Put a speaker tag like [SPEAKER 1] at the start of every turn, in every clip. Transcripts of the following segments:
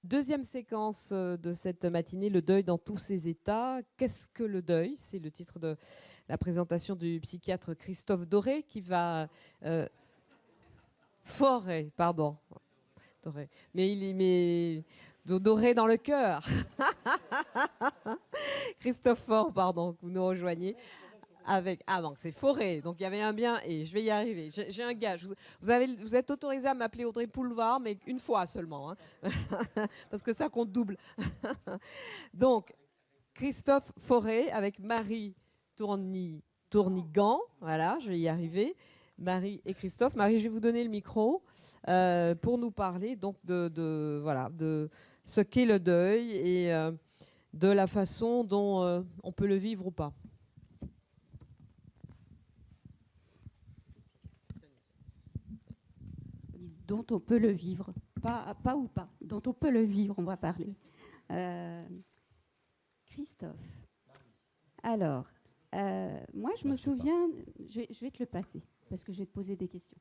[SPEAKER 1] Deuxième séquence de cette matinée, le deuil dans tous ses états. Qu'est-ce que le deuil? C'est le titre de la présentation du psychiatre Christophe Doré qui va... Forêt, pardon. Doré. Mais il y met Doré dans le cœur. Christophe Faure, pardon, que vous nous rejoignez. Avec... Ah bon, c'est Forêt. Donc il y avait un bien et je vais y arriver. J'ai un gage. Vous êtes autorisé à m'appeler Audrey Poulevard, mais une fois seulement. Hein. Parce que ça compte double. Donc, Christophe Forêt avec Marie Tournigan. Voilà, je vais y arriver. Marie et Christophe. Marie, je vais vous donner le micro pour nous parler donc voilà, de ce qu'est le deuil et de la façon dont on peut le vivre ou pas.
[SPEAKER 2] Dont on peut le vivre. Pas ou pas. Dont on peut le vivre, on va parler. Christophe. Alors, moi, je me souviens... Je vais te le passer, parce que je vais te poser des questions.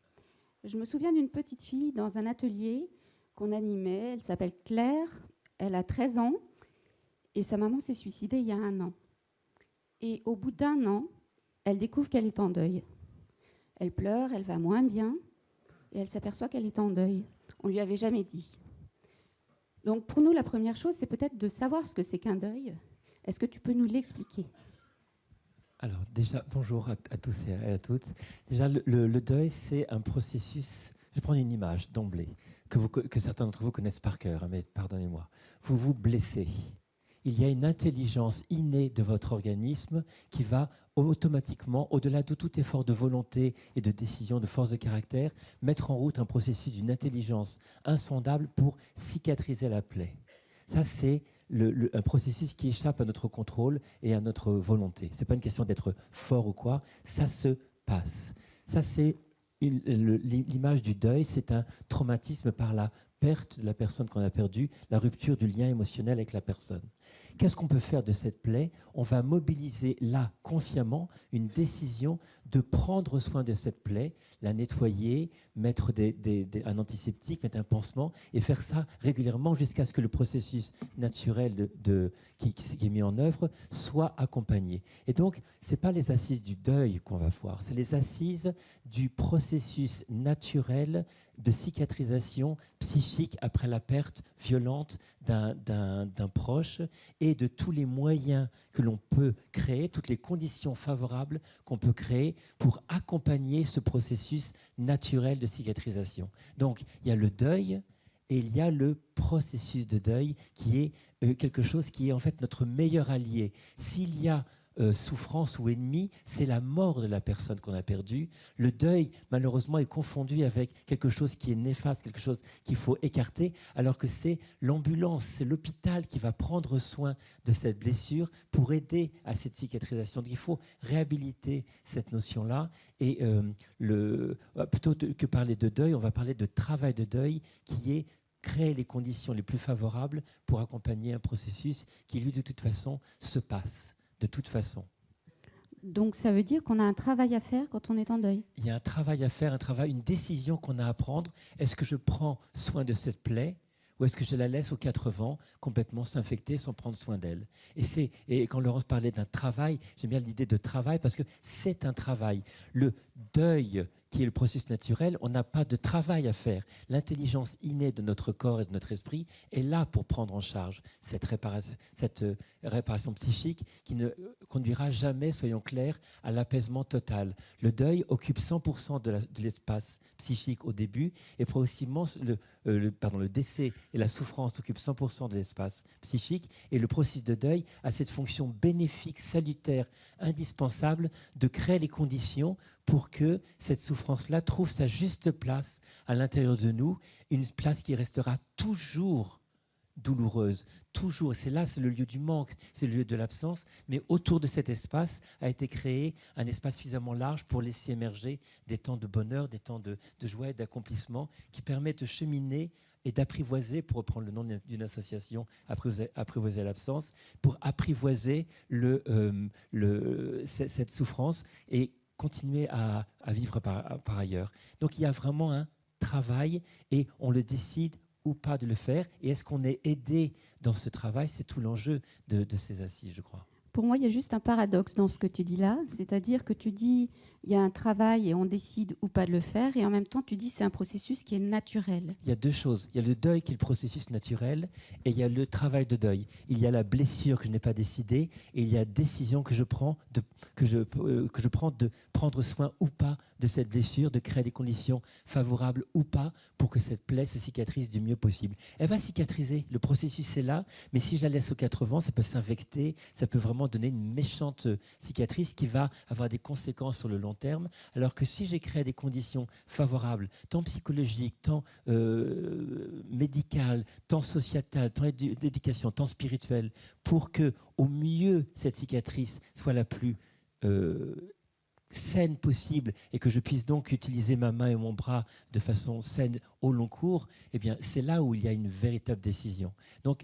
[SPEAKER 2] Je me souviens d'une petite fille dans un atelier qu'on animait. Elle s'appelle Claire. Elle a 13 ans. Et sa maman s'est suicidée il y a 1 an. Et au bout d'1 an, elle découvre qu'elle est en deuil. Elle pleure, elle va moins bien. Et elle s'aperçoit qu'elle est en deuil. On ne lui avait jamais dit. Donc pour nous, la première chose, c'est peut-être de savoir ce que c'est qu'un deuil. Est-ce que tu peux nous l'expliquer ?
[SPEAKER 3] Alors déjà, bonjour à tous et à toutes. Déjà, le deuil, c'est un processus... Je vais prendre une image d'emblée, que certains d'entre vous connaissent par cœur, hein, mais pardonnez-moi. Vous vous blessez. Il y a une intelligence innée de votre organisme qui va automatiquement, au-delà de tout effort de volonté et de décision, de force de caractère, mettre en route un processus d'une intelligence insondable pour cicatriser la plaie. Ça, c'est un processus qui échappe à notre contrôle et à notre volonté. Ce n'est pas une question d'être fort ou quoi, ça se passe. Ça, c'est l'image du deuil, c'est un traumatisme par la perte de la personne qu'on a perdue, la rupture du lien émotionnel avec la personne. Qu'est-ce qu'on peut faire de cette plaie ? On va mobiliser là, consciemment, une décision de prendre soin de cette plaie, la nettoyer, mettre un antiseptique, mettre un pansement, et faire ça régulièrement jusqu'à ce que le processus naturel qui est mis en œuvre soit accompagné. Et donc, ce n'est pas les assises du deuil qu'on va voir, c'est les assises du processus naturel de cicatrisation psychique après la perte violente d'un proche et de tous les moyens que l'on peut créer, toutes les conditions favorables qu'on peut créer pour accompagner ce processus naturel de cicatrisation. Donc, il y a le deuil et il y a le processus de deuil qui est quelque chose qui est en fait notre meilleur allié. S'il y a souffrance ou ennemi, c'est la mort de la personne qu'on a perdue. Le deuil, malheureusement, est confondu avec quelque chose qui est néfaste, quelque chose qu'il faut écarter, alors que c'est l'ambulance, c'est l'hôpital qui va prendre soin de cette blessure pour aider à cette cicatrisation. Donc il faut réhabiliter cette notion-là et plutôt que parler de deuil, on va parler de travail de deuil qui est créer les conditions les plus favorables pour accompagner un processus qui, lui, de toute façon, se passe. De toute façon.
[SPEAKER 2] Donc ça veut dire qu'on a un travail à faire quand on est en deuil.
[SPEAKER 3] Il y a un travail à faire, une décision qu'on a à prendre. Est-ce que je prends soin de cette plaie ou est-ce que je la laisse aux 4 vents complètement s'infecter sans prendre soin d'elle ? Et quand Laurence parlait d'un travail, j'aime bien l'idée de travail parce que c'est un travail. Le deuil, qui est le processus naturel, on n'a pas de travail à faire. L'intelligence innée de notre corps et de notre esprit est là pour prendre en charge cette réparation psychique qui ne conduira jamais, soyons clairs, à l'apaisement total. Le deuil occupe 100% de l'espace psychique au début et progressivement, le décès et la souffrance occupent 100% de l'espace psychique et le processus de deuil a cette fonction bénéfique, salutaire, indispensable de créer les conditions pour que cette souffrance-là trouve sa juste place à l'intérieur de nous, une place qui restera toujours douloureuse, toujours. C'est là, c'est le lieu du manque, c'est le lieu de l'absence, mais autour de cet espace a été créé un espace suffisamment large pour laisser émerger des temps de bonheur, des temps de joie et d'accomplissement qui permettent de cheminer et d'apprivoiser, pour reprendre le nom d'une association, apprivoiser l'absence, pour apprivoiser cette souffrance et continuer à vivre par ailleurs. Donc il y a vraiment un travail et on le décide ou pas de le faire, et est-ce qu'on est aidé dans ce travail? C'est tout l'enjeu de ces assises, je crois.
[SPEAKER 2] Pour moi, il y a juste un paradoxe dans ce que tu dis là, c'est-à-dire que tu dis il y a un travail et on décide ou pas de le faire, et en même temps tu dis c'est un processus qui est naturel.
[SPEAKER 3] Il y a deux choses. Il y a le deuil qui est le processus naturel, et il y a le travail de deuil. Il y a la blessure que je n'ai pas décidée, et il y a la décision que je prends de prendre soin ou pas de cette blessure, de créer des conditions favorables ou pas pour que cette plaie se cicatrise du mieux possible. Elle va cicatriser, le processus est là, mais si je la laisse aux 4 vents, ça peut s'infecter, ça peut vraiment donner une méchante cicatrice qui va avoir des conséquences sur le long terme, alors que si j'ai créé des conditions favorables, tant psychologiques, tant médicales, tant sociétales, tant d'éducation, tant spirituelle, pour que au mieux cette cicatrice soit la plus saine possible et que je puisse donc utiliser ma main et mon bras de façon saine au long cours, eh bien, c'est là où il y a une véritable décision. Donc,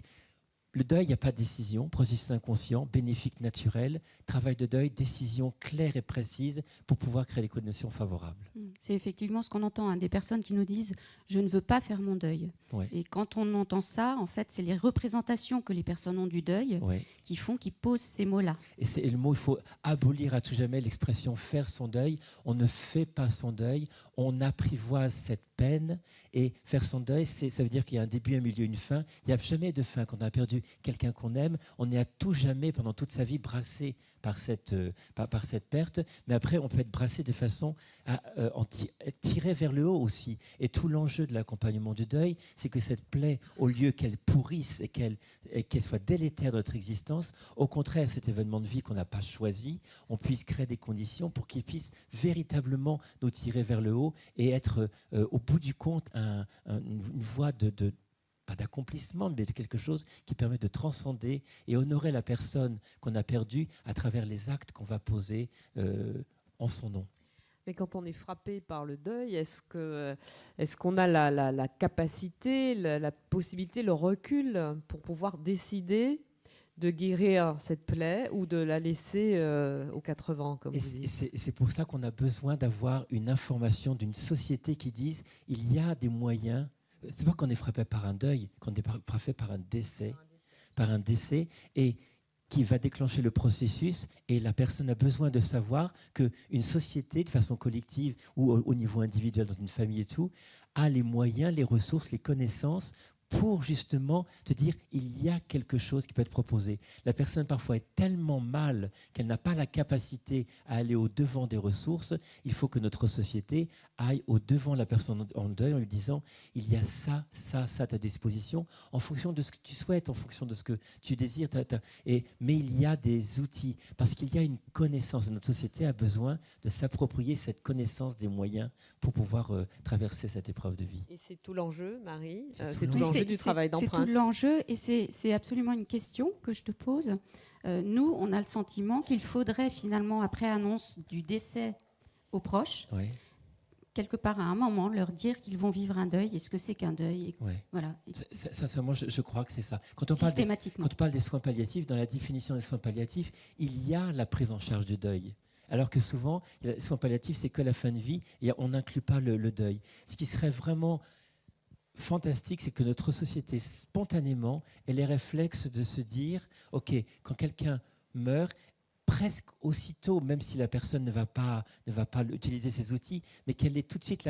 [SPEAKER 3] le deuil, il n'y a pas de décision, processus inconscient, bénéfique, naturel, travail de deuil, décision claire et précise pour pouvoir créer des conditions favorables.
[SPEAKER 2] C'est effectivement ce qu'on entend, hein, des personnes qui nous disent « je ne veux pas faire mon deuil
[SPEAKER 3] Ouais. ».
[SPEAKER 2] Et quand on entend ça, en fait, c'est les représentations que les personnes ont du deuil
[SPEAKER 3] Ouais.
[SPEAKER 2] qui posent ces mots-là.
[SPEAKER 3] Et le mot, il faut abolir à tout jamais l'expression « faire son deuil ». On ne fait pas son deuil, on apprivoise cette peine. Et faire son deuil, ça veut dire qu'il y a un début, un milieu, une fin. Il n'y a jamais de fin. Quand on a perdu quelqu'un qu'on aime, on est à tout jamais, pendant toute sa vie, brassé par cette perte. Mais après, on peut être brassé de façon à tirer vers le haut aussi. Et tout l'enjeu de l'accompagnement du deuil, c'est que cette plaie, au lieu qu'elle pourrisse et qu'elle soit délétère de notre existence, au contraire, cet événement de vie qu'on n'a pas choisi, on puisse créer des conditions pour qu'il puisse véritablement nous tirer vers le haut et être, au bout du compte, une voie pas d'accomplissement, mais de quelque chose qui permet de transcender et honorer la personne qu'on a perdue à travers les actes qu'on va poser en son nom.
[SPEAKER 1] Mais quand on est frappé par le deuil, est-ce qu'on a la capacité, la possibilité, le recul pour pouvoir décider de guérir cette plaie ou de la laisser aux 4 vents, comme vous dites?
[SPEAKER 3] C'est pour ça qu'on a besoin d'avoir une information d'une société qui dise il y a des moyens. C'est pas qu'on est frappé par un deuil, qu'on est frappé par un décès, et qui va déclencher le processus, et la personne a besoin de savoir qu'une société, de façon collective ou au niveau individuel dans une famille et tout, a les moyens, les ressources, les connaissances pour justement te dire il y a quelque chose qui peut être proposé. La personne parfois est tellement mal qu'elle n'a pas la capacité à aller au-devant des ressources. Il faut que notre société aille au-devant de la personne en deuil en lui disant il y a ça à ta disposition en fonction de ce que tu souhaites, en fonction de ce que tu désires. Mais il y a des outils parce qu'il y a une connaissance. Notre société a besoin de s'approprier cette connaissance des moyens pour pouvoir traverser cette épreuve de vie.
[SPEAKER 1] Et c'est tout l'enjeu, Marie.
[SPEAKER 3] C'est tout l'enjeu
[SPEAKER 1] du travail d'empreinte.
[SPEAKER 2] C'est tout l'enjeu et c'est absolument une question que je te pose. Nous, on a le sentiment qu'il faudrait finalement, après annonce du décès aux proches, quelque part à un moment, leur dire qu'ils vont vivre un deuil. Est-ce que c'est qu'un deuil? Voilà.
[SPEAKER 3] Sincèrement, je crois que c'est ça. Quand on parle des soins palliatifs, dans la définition des soins palliatifs, il y a la prise en charge du deuil. Alors que souvent, les soins palliatifs, c'est que la fin de vie et on n'inclut pas le deuil. Ce qui serait vraiment fantastique, c'est que notre société, spontanément, ait les réflexes de se dire, OK, quand quelqu'un meurt, presque aussitôt, même si la personne ne va pas utiliser ces outils, mais qu'elle ait tout de suite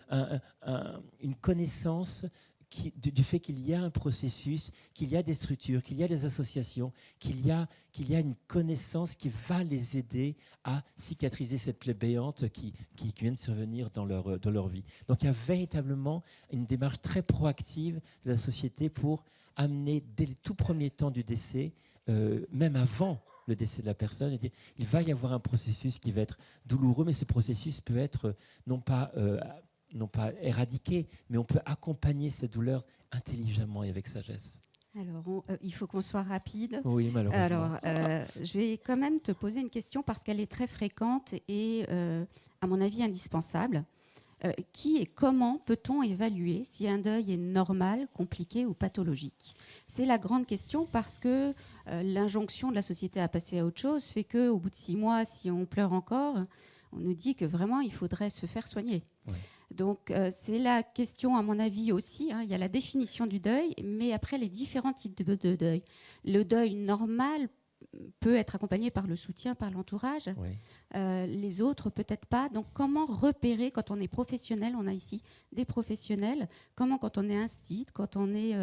[SPEAKER 3] une connaissance du fait qu'il y a un processus, qu'il y a des structures, qu'il y a des associations, qu'il y a une connaissance qui va les aider à cicatriser cette plaie béante qui vient de survenir dans leur vie. Donc il y a véritablement une démarche très proactive de la société pour amener dès les tout premiers temps du décès, même avant le décès de la personne, il va y avoir un processus qui va être douloureux, mais ce processus peut être non pas éradiquer, mais on peut accompagner cette douleur intelligemment et avec sagesse.
[SPEAKER 2] Alors, il faut qu'on soit rapide.
[SPEAKER 3] Oui, malheureusement.
[SPEAKER 2] Alors, je vais quand même te poser une question parce qu'elle est très fréquente et, à mon avis, indispensable. Qui et comment peut-on évaluer si un deuil est normal, compliqué ou pathologique? C'est la grande question parce que l'injonction de la société à passer à autre chose fait qu'au bout de 6 mois, si on pleure encore, on nous dit que vraiment, il faudrait se faire soigner.
[SPEAKER 3] Ouais.
[SPEAKER 2] Donc, c'est la question, à mon avis aussi. Il y a la définition du deuil, mais après, les différents types de deuil. Le deuil normal peut être accompagné par le soutien, par l'entourage.
[SPEAKER 3] Oui.
[SPEAKER 2] Les autres, peut-être pas. Donc, comment repérer quand on est professionnel? On a ici des professionnels. Comment, quand on est instit, quand on est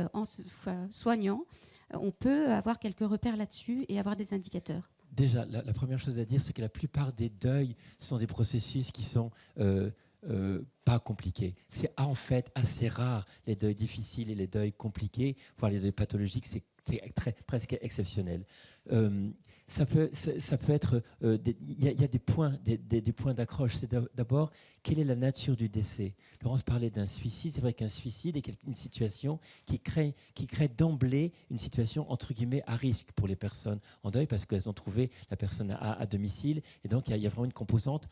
[SPEAKER 2] soignant, on peut avoir quelques repères là-dessus et avoir des indicateurs?
[SPEAKER 3] Déjà, la première chose à dire, c'est que la plupart des deuils sont des processus qui sont pas compliqués. C'est en fait assez rare, les deuils difficiles et les deuils compliqués, voire les deuils pathologiques, c'est presque exceptionnel. Ça peut être... Il y a des points d'accroche. C'est d'abord, quelle est la nature du décès? Laurence parlait d'un suicide. C'est vrai qu'un suicide est une situation qui crée d'emblée une situation, entre guillemets, à risque pour les personnes en deuil, parce qu'elles ont trouvé la personne à domicile. Et donc, il y a vraiment une composante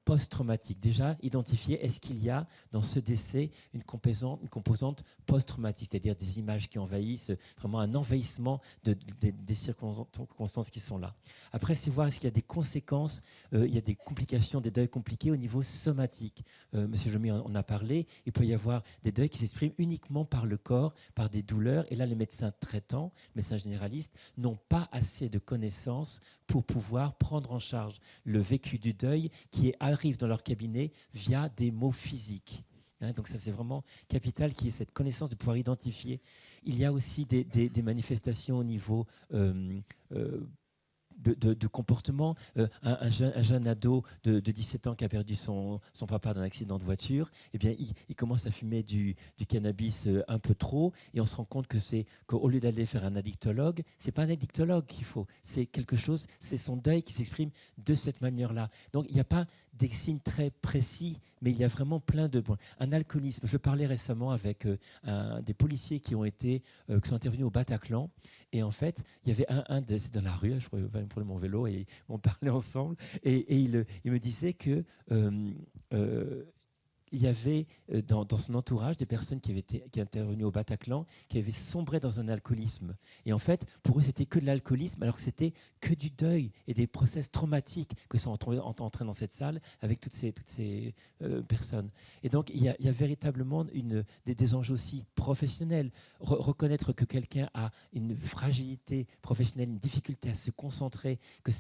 [SPEAKER 3] post-traumatique. Déjà, identifier, est-ce qu'il y a dans ce décès une composante post-traumatique, c'est-à-dire des images qui envahissent, vraiment un envahissement des circonstances qui sont là. Après, c'est voir est-ce qu'il y a des conséquences, il y a des complications, des deuils compliqués au niveau somatique. Monsieur Jomy en a parlé, il peut y avoir des deuils qui s'expriment uniquement par le corps, par des douleurs, et là, les médecins traitants, médecins généralistes, n'ont pas assez de connaissances pour pouvoir prendre en charge le vécu du deuil qui arrive dans leur cabinet via des mots physiques. Donc ça, c'est vraiment capital qu'il y ait cette connaissance de pouvoir identifier. Il y a aussi des manifestations au niveau de comportement. Un jeune ado de 17 ans qui a perdu son papa dans un accident de voiture, eh bien, il commence à fumer du cannabis un peu trop, et on se rend compte qu'au lieu d'aller faire un addictologue, c'est pas un addictologue qu'il faut, c'est quelque chose, c'est son deuil qui s'exprime de cette manière-là. Donc il n'y a pas des signes très précis, mais il y a vraiment plein de... Un alcoolisme. Je parlais récemment avec des policiers qui sont intervenus au Bataclan, et en fait, il y avait c'est dans la rue, je crois, il prenait mon vélo, et on parlait ensemble, et il me disait que il y avait dans son entourage des personnes qui intervenues au Bataclan, qui avaient sombré dans un alcoolisme. Et en fait, pour eux, c'était que de l'alcoolisme, alors que c'était que du deuil et des process traumatiques que sont entrés dans cette salle avec toutes ces personnes. Et donc, il y a véritablement des enjeux aussi professionnels. Reconnaître que quelqu'un a une fragilité professionnelle, une difficulté à se concentrer, qu'il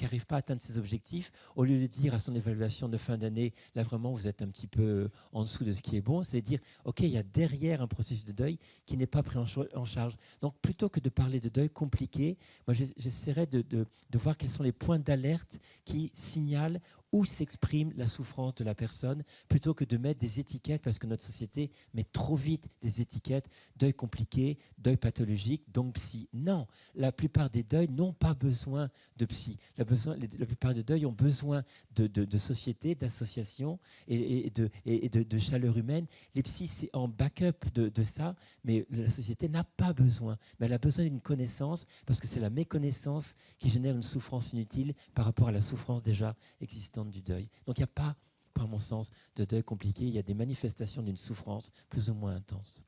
[SPEAKER 3] n'arrive pas à atteindre ses objectifs, au lieu de dire à son évaluation de fin d'année, là vraiment, vous êtes un petit peu en dessous de ce qui est bon, c'est dire, OK, il y a derrière un processus de deuil qui n'est pas pris en charge. Donc, plutôt que de parler de deuil compliqué, moi, j'essaierai de voir quels sont les points d'alerte qui signalent où s'exprime la souffrance de la personne, plutôt que de mettre des étiquettes, parce que notre société met trop vite des étiquettes, deuil compliqué, deuil pathologique, donc psy. Non, la plupart des deuils n'ont pas besoin de psy. La plupart des deuils ont besoin de sociétés, d'associations et de chaleur humaine. Les psys, c'est en backup de ça, mais la société n'a pas besoin. Mais elle a besoin d'une connaissance, parce que c'est la méconnaissance qui génère une souffrance inutile par rapport à la souffrance déjà existante du deuil. Donc il n'y a pas, par mon sens, de deuil compliqué, il y a des manifestations d'une souffrance plus ou moins intense.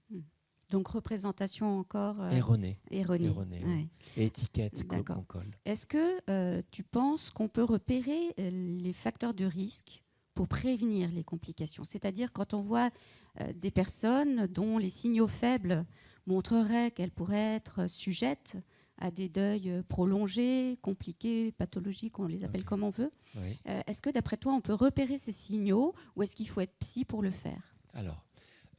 [SPEAKER 2] Donc représentation encore
[SPEAKER 3] erronée.
[SPEAKER 2] Ouais.
[SPEAKER 3] Et étiquette qu'on colle.
[SPEAKER 2] Est-ce que tu penses qu'on peut repérer les facteurs de risque pour prévenir les complications? C'est-à-dire quand on voit des personnes dont les signaux faibles montreraient qu'elles pourraient être sujettes à des deuils prolongés, compliqués, pathologiques, on les appelle comme on veut.
[SPEAKER 3] Oui.
[SPEAKER 2] Est-ce que d'après toi, on peut repérer ces signaux, ou est-ce qu'il faut être psy pour le faire?
[SPEAKER 3] Alors,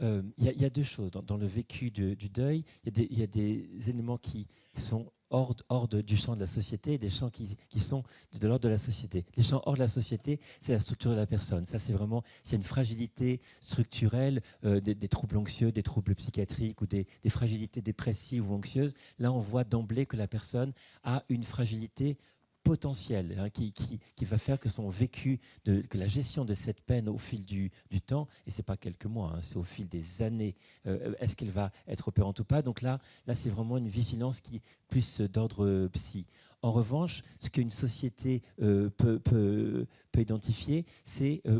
[SPEAKER 3] il y a deux choses. Dans le vécu du deuil, il y a des éléments qui sont hors du champ de la société et des champs qui sont de l'ordre de la société. Les champs hors de la société, c'est la structure de la personne. Ça, c'est vraiment, s'il y a une fragilité structurelle, des troubles anxieux, des troubles psychiatriques ou des fragilités dépressives ou anxieuses, là, on voit d'emblée que la personne a une fragilité potentielle, qui va faire que son vécu, que la gestion de cette peine au fil du temps, et c'est pas quelques mois, c'est au fil des années, est-ce qu'elle va être opérante ou pas? Donc là c'est vraiment une vigilance qui plus d'ordre psy. En revanche, ce qu'une société peut identifier,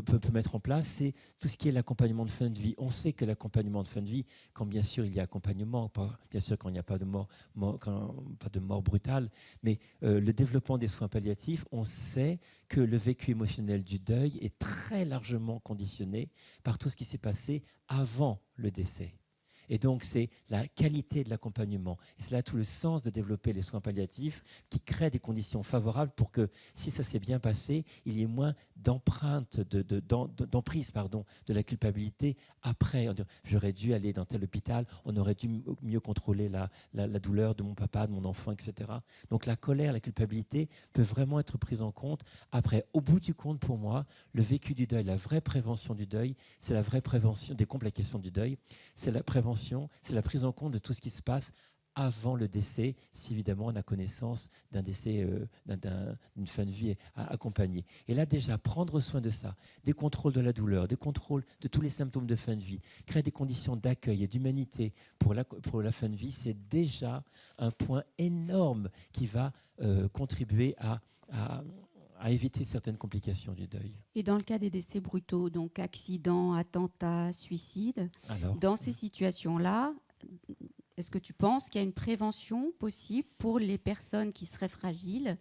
[SPEAKER 3] peut mettre en place, c'est tout ce qui est l'accompagnement de fin de vie. On sait que l'accompagnement de fin de vie, quand bien sûr il y a accompagnement, bien sûr quand il n'y a pas de mort brutale, mais le développement des soins palliatifs, on sait que le vécu émotionnel du deuil est très largement conditionné par tout ce qui s'est passé avant le décès. Et donc, c'est la qualité de l'accompagnement. Et c'est là tout le sens de développer les soins palliatifs qui créent des conditions favorables pour que, si ça s'est bien passé, il y ait moins d'emprise de la culpabilité après. J'aurais dû aller dans tel hôpital, on aurait dû mieux contrôler la douleur de mon papa, de mon enfant, etc. Donc, la colère, la culpabilité peut vraiment être prise en compte. Après, au bout du compte, pour moi, le vécu du deuil, la vraie prévention du deuil, c'est la vraie prévention des complications du deuil, c'est la prévention, c'est la prise en compte de tout ce qui se passe avant le décès, si évidemment on a connaissance d'un décès, d'une fin de vie accompagnée. Et là déjà, prendre soin de ça, des contrôles de la douleur, des contrôles de tous les symptômes de fin de vie, créer des conditions d'accueil et d'humanité pour la fin de vie, c'est déjà un point énorme qui va contribuer à éviter certaines complications du deuil.
[SPEAKER 2] Et dans le cas des décès brutaux, donc accidents, attentats, suicides, dans ces situations-là, est-ce que tu penses qu'il y a une prévention possible pour les personnes qui seraient fragiles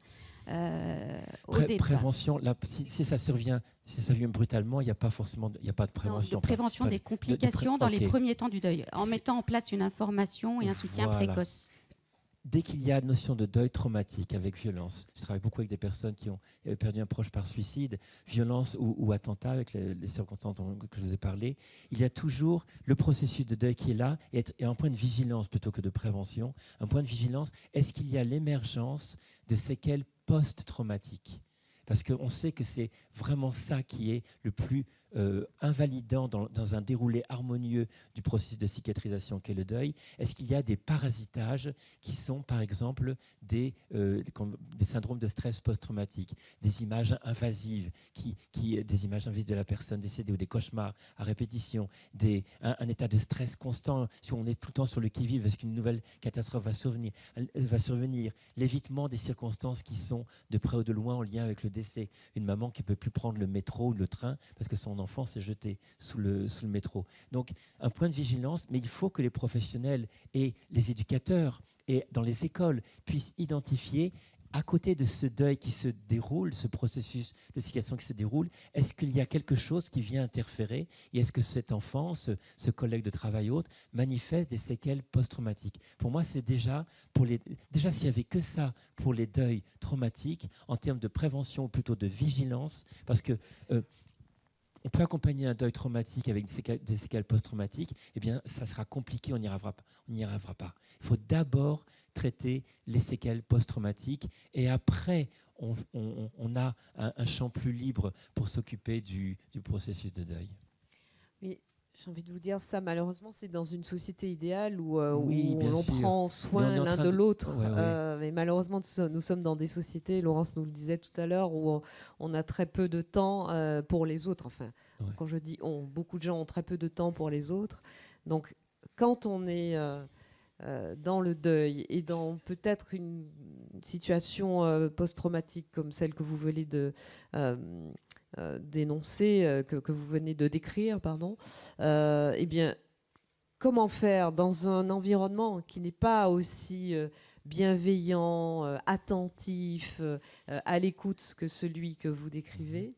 [SPEAKER 2] au départ?
[SPEAKER 3] Prévention, là, si ça survient, si ça vient brutalement, il n'y a pas de prévention.
[SPEAKER 2] Non, de prévention des complications dans les premiers temps du deuil, en mettant en place une information et un soutien précoce.
[SPEAKER 3] Dès qu'il y a notion de deuil traumatique avec violence, je travaille beaucoup avec des personnes qui ont perdu un proche par suicide, violence ou attentat avec les circonstances que je vous ai parlé, il y a toujours le processus de deuil qui est là et un point de vigilance plutôt que de prévention. Un point de vigilance, est-ce qu'il y a l'émergence de séquelles post-traumatiques ? Parce qu'on sait que c'est vraiment ça qui est le plus invalidant dans un déroulé harmonieux du processus de cicatrisation qu'est le deuil. Est-ce qu'il y a des parasitages qui sont, par exemple, des syndromes de stress post-traumatique, des images invasives, des images invasives de la personne décédée ou des cauchemars à répétition, un état de stress constant, si on est tout le temps sur le qui-vive parce qu'une nouvelle catastrophe va survenir, l'évitement des circonstances qui sont de près ou de loin en lien avec le décès, une maman qui ne peut plus prendre le métro ou le train parce que son enfant s'est jeté sous le métro. Donc, un point de vigilance, mais il faut que les professionnels et les éducateurs et dans les écoles puissent identifier, à côté de ce deuil qui se déroule, ce processus de cicatrisation qui se déroule, est-ce qu'il y a quelque chose qui vient interférer et est-ce que cet enfant, ce collègue de travail autre, manifeste des séquelles post-traumatiques? Pour moi, c'est déjà s'il n'y avait que ça pour les deuils traumatiques, en termes de prévention ou plutôt de vigilance, parce que on peut accompagner un deuil traumatique avec des séquelles post-traumatiques, eh bien, ça sera compliqué, on n'y arrivera pas. Il faut d'abord traiter les séquelles post-traumatiques et après, on a un champ plus libre pour s'occuper du processus de deuil.
[SPEAKER 1] Mais j'ai envie de vous dire ça, malheureusement, c'est dans une société idéale où
[SPEAKER 3] Oui,
[SPEAKER 1] on prend soin l'un de l'autre.
[SPEAKER 3] Ouais.
[SPEAKER 1] Mais malheureusement, nous sommes dans des sociétés, Laurence nous le disait tout à l'heure, où on a très peu de temps pour les autres. Enfin, quand je dis on, beaucoup de gens ont très peu de temps pour les autres. Donc, quand on est dans le deuil et dans peut-être une situation post-traumatique comme celle que vous venez de dénoncer, que vous venez de décrire, pardon, eh bien, comment faire dans un environnement qui n'est pas aussi bienveillant, attentif, à l'écoute que celui que vous décrivez,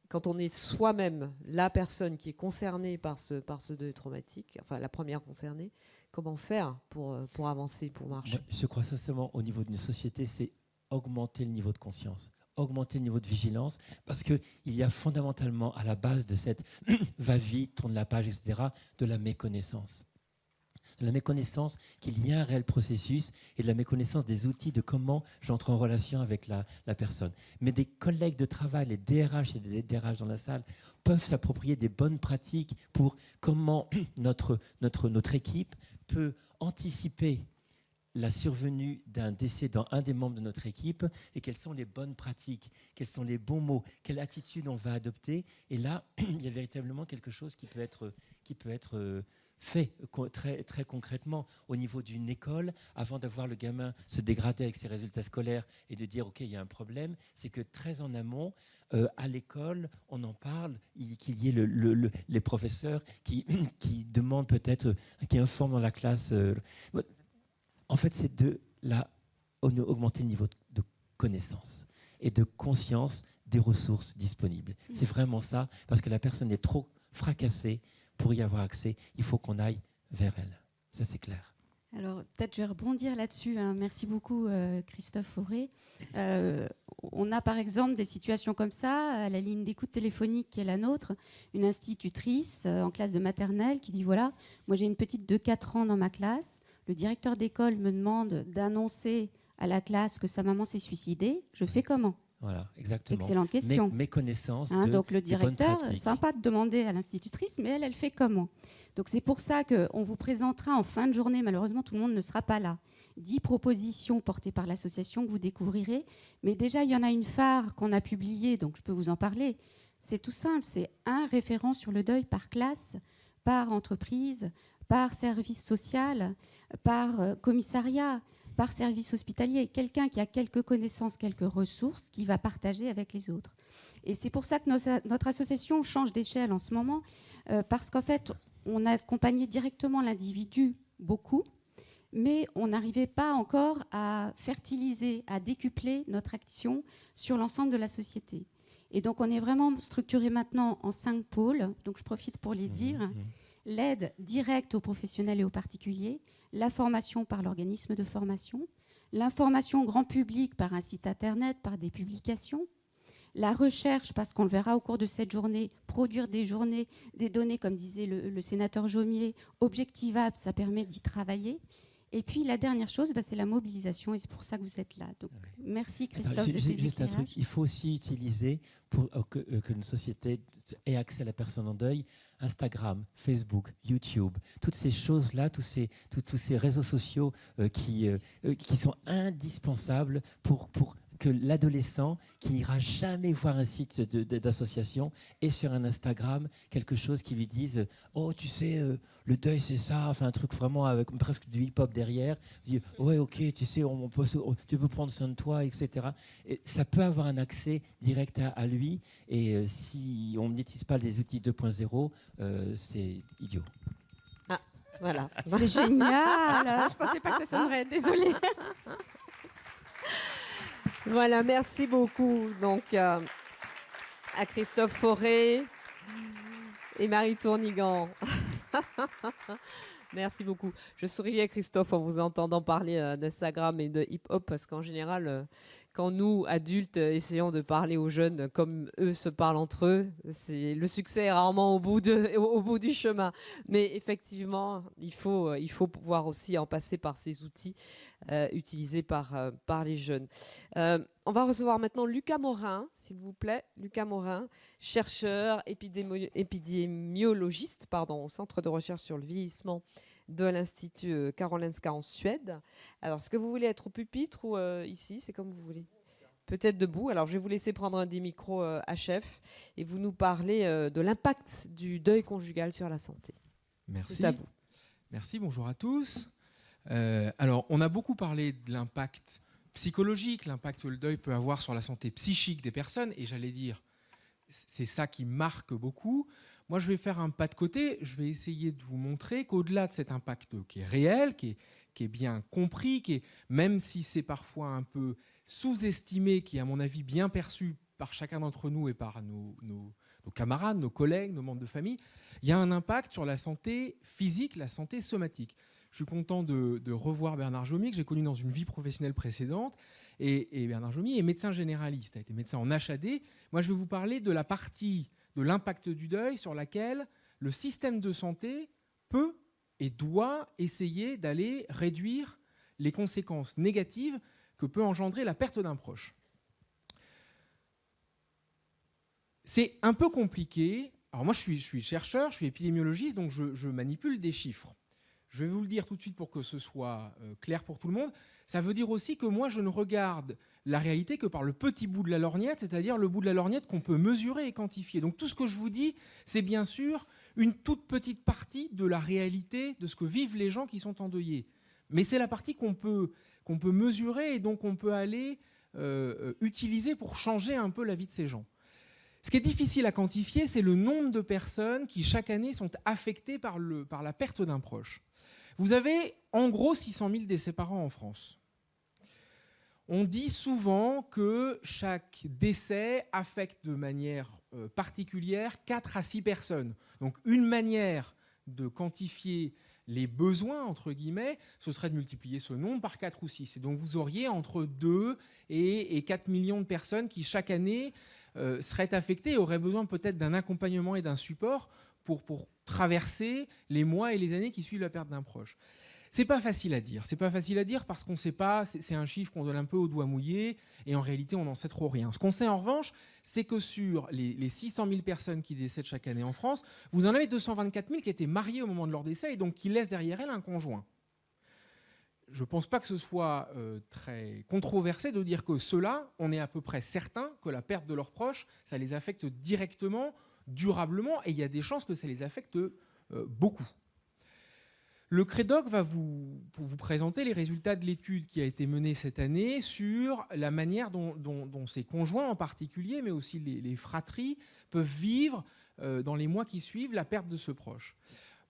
[SPEAKER 1] quand on est soi-même la personne qui est concernée par ce deuil traumatique, enfin la première concernée, comment faire pour avancer, pour marcher?
[SPEAKER 3] Je crois sincèrement, au niveau d'une société, c'est augmenter le niveau de conscience, augmenter le niveau de vigilance, parce qu'il y a fondamentalement à la base de cette va-vite, tourne la page, etc., de la méconnaissance. De la méconnaissance qu'il y a un réel processus et de la méconnaissance des outils de comment j'entre en relation avec la personne. Mais des collègues de travail, les DRH et des DRH dans la salle, peuvent s'approprier des bonnes pratiques pour comment notre équipe peut anticiper la survenue d'un décès dans un des membres de notre équipe et quelles sont les bonnes pratiques, quels sont les bons mots, quelle attitude on va adopter. Et là, il y a véritablement quelque chose qui peut être fait très, très concrètement au niveau d'une école, avant d'avoir le gamin se dégrader avec ses résultats scolaires et de dire « ok, il y a un problème », c'est que très en amont, à l'école, on en parle, qu'il y ait les professeurs qui demandent peut-être, qui informent dans la classe. En fait, c'est augmenter le niveau de connaissance et de conscience des ressources disponibles. C'est vraiment ça, parce que la personne est trop fracassée pour y avoir accès. Il faut qu'on aille vers elle. Ça, c'est clair.
[SPEAKER 2] Alors, peut-être je vais rebondir là-dessus. Merci beaucoup, Christophe Fauré. On a par exemple des situations comme ça, à la ligne d'écoute téléphonique qui est la nôtre, une institutrice en classe de maternelle qui dit, voilà, moi j'ai une petite de 4 ans dans ma classe, le directeur d'école me demande d'annoncer à la classe que sa maman s'est suicidée, je fais comment ?
[SPEAKER 3] Voilà, exactement.
[SPEAKER 2] Excellente question.
[SPEAKER 3] Méconnaissance
[SPEAKER 2] donc le directeur,
[SPEAKER 3] de bonnes pratiques.
[SPEAKER 2] sympa de demander à l'institutrice, mais elle fait comment ? Donc c'est pour ça qu'on vous présentera en fin de journée, malheureusement tout le monde ne sera pas là, 10 propositions portées par l'association que vous découvrirez. Mais déjà, il y en a une phare qu'on a publiée, donc je peux vous en parler. C'est tout simple, c'est un référent sur le deuil par classe, par entreprise, par service social, par commissariat, par service hospitalier, quelqu'un qui a quelques connaissances, quelques ressources, qui va partager avec les autres. Et c'est pour ça que notre association change d'échelle en ce moment, parce qu'en fait, on a accompagné directement l'individu beaucoup, mais on n'arrivait pas encore à fertiliser, à décupler notre action sur l'ensemble de la société. Et donc, on est vraiment structuré maintenant en 5 pôles, donc je profite pour les dire. L'aide directe aux professionnels et aux particuliers, la formation par l'organisme de formation, l'information grand public par un site internet, par des publications, la recherche, parce qu'on le verra au cours de cette journée, produire des données, comme disait le sénateur Jomier, objectivables, ça permet d'y travailler. Et puis la dernière chose, c'est la mobilisation, et c'est pour ça que vous êtes là. Donc, merci Christophe de ces
[SPEAKER 3] juste un
[SPEAKER 2] éclairages.
[SPEAKER 3] truc, il faut aussi utiliser, pour que une société ait accès à la personne en deuil, Instagram, Facebook, YouTube, toutes ces choses-là, tous ces réseaux sociaux qui sont indispensables pour que l'adolescent qui n'ira jamais voir un site d'association ait sur un Instagram quelque chose qui lui dise « Oh, tu sais, le deuil, c'est ça », enfin un truc vraiment avec presque du hip-hop derrière. Il dit « Ouais, ok, tu sais, tu peux prendre soin de toi, etc. » Et ça peut avoir un accès direct à lui, et si on n'utilise pas les outils 2.0, c'est idiot.
[SPEAKER 1] Ah, voilà.
[SPEAKER 2] C'est génial. Je pensais pas que ça sonnerait. Désolée.
[SPEAKER 1] Voilà, merci beaucoup donc, à Christophe Fauré et Marie Tournigan. Merci beaucoup. Je souriais, Christophe, en vous entendant parler d'Instagram et de hip-hop, parce qu'en général, quand nous, adultes, essayons de parler aux jeunes comme eux se parlent entre eux, le succès est rarement au bout du chemin. Mais effectivement, il faut pouvoir aussi en passer par ces outils utilisés par les jeunes. On va recevoir maintenant Lucas Morin, s'il vous plaît. Lucas Morin, chercheur, épidémiologiste au Centre de recherche sur le vieillissement de l'Institut Karolinska en Suède. Alors, est-ce que vous voulez être au pupitre ou ici? C'est comme vous voulez. Peut-être debout. Alors, je vais vous laisser prendre un des micros HF et vous nous parler de l'impact du deuil conjugal sur la santé.
[SPEAKER 4] Merci.
[SPEAKER 1] C'est à vous.
[SPEAKER 4] Merci, bonjour à tous. Alors, on a beaucoup parlé de l'impact psychologique, l'impact que le deuil peut avoir sur la santé psychique des personnes, et j'allais dire, c'est ça qui marque beaucoup. Moi, je vais faire un pas de côté, je vais essayer de vous montrer qu'au-delà de cet impact qui est réel, qui est bien compris, même si c'est parfois un peu sous-estimé, qui est à mon avis bien perçu par chacun d'entre nous et par nos camarades, nos collègues, nos membres de famille, il y a un impact sur la santé physique, la santé somatique. Je suis content de revoir Bernard Jomier, que j'ai connu dans une vie professionnelle précédente. Et Bernard Jomier est médecin généraliste, a été médecin en HAD. Moi, je vais vous parler de la partie de l'impact du deuil sur laquelle le système de santé peut et doit essayer d'aller réduire les conséquences négatives que peut engendrer la perte d'un proche. C'est un peu compliqué. Alors moi, je suis chercheur, je suis épidémiologiste, donc je manipule des chiffres. Je vais vous le dire tout de suite pour que ce soit clair pour tout le monde. Ça veut dire aussi que moi, je ne regarde la réalité que par le petit bout de la lorgnette, c'est-à-dire le bout de la lorgnette qu'on peut mesurer et quantifier. Donc tout ce que je vous dis, c'est bien sûr une toute petite partie de la réalité de ce que vivent les gens qui sont endeuillés. Mais c'est la partie qu'on peut mesurer et donc on peut aller utiliser pour changer un peu la vie de ces gens. Ce qui est difficile à quantifier, c'est le nombre de personnes qui chaque année sont affectées par la perte d'un proche. Vous avez en gros 600 000 décès par an en France. On dit souvent que chaque décès affecte de manière particulière 4 à 6 personnes. Donc une manière de quantifier les besoins, entre guillemets, ce serait de multiplier ce nombre par 4 ou 6. Et donc vous auriez entre 2 et 4 millions de personnes qui chaque année seraient affectées et auraient besoin peut-être d'un accompagnement et d'un support pour traverser les mois et les années qui suivent la perte d'un proche. C'est pas facile à dire. C'est pas facile à dire parce qu'on ne sait pas. C'est un chiffre qu'on donne un peu au doigt mouillé et en réalité, on n'en sait trop rien. Ce qu'on sait en revanche, c'est que sur les 600 000 personnes qui décèdent chaque année en France, vous en avez 224 000 qui étaient mariées au moment de leur décès et donc qui laissent derrière elles un conjoint. Je ne pense pas que ce soit très controversé de dire que ceux-là, on est à peu près certain que la perte de leurs proches, ça les affecte directement, durablement, et il y a des chances que ça les affecte beaucoup. Le CREDOC va vous présenter les résultats de l'étude qui a été menée cette année sur la manière dont ces conjoints en particulier, mais aussi les fratries, peuvent vivre dans les mois qui suivent la perte de ce proche.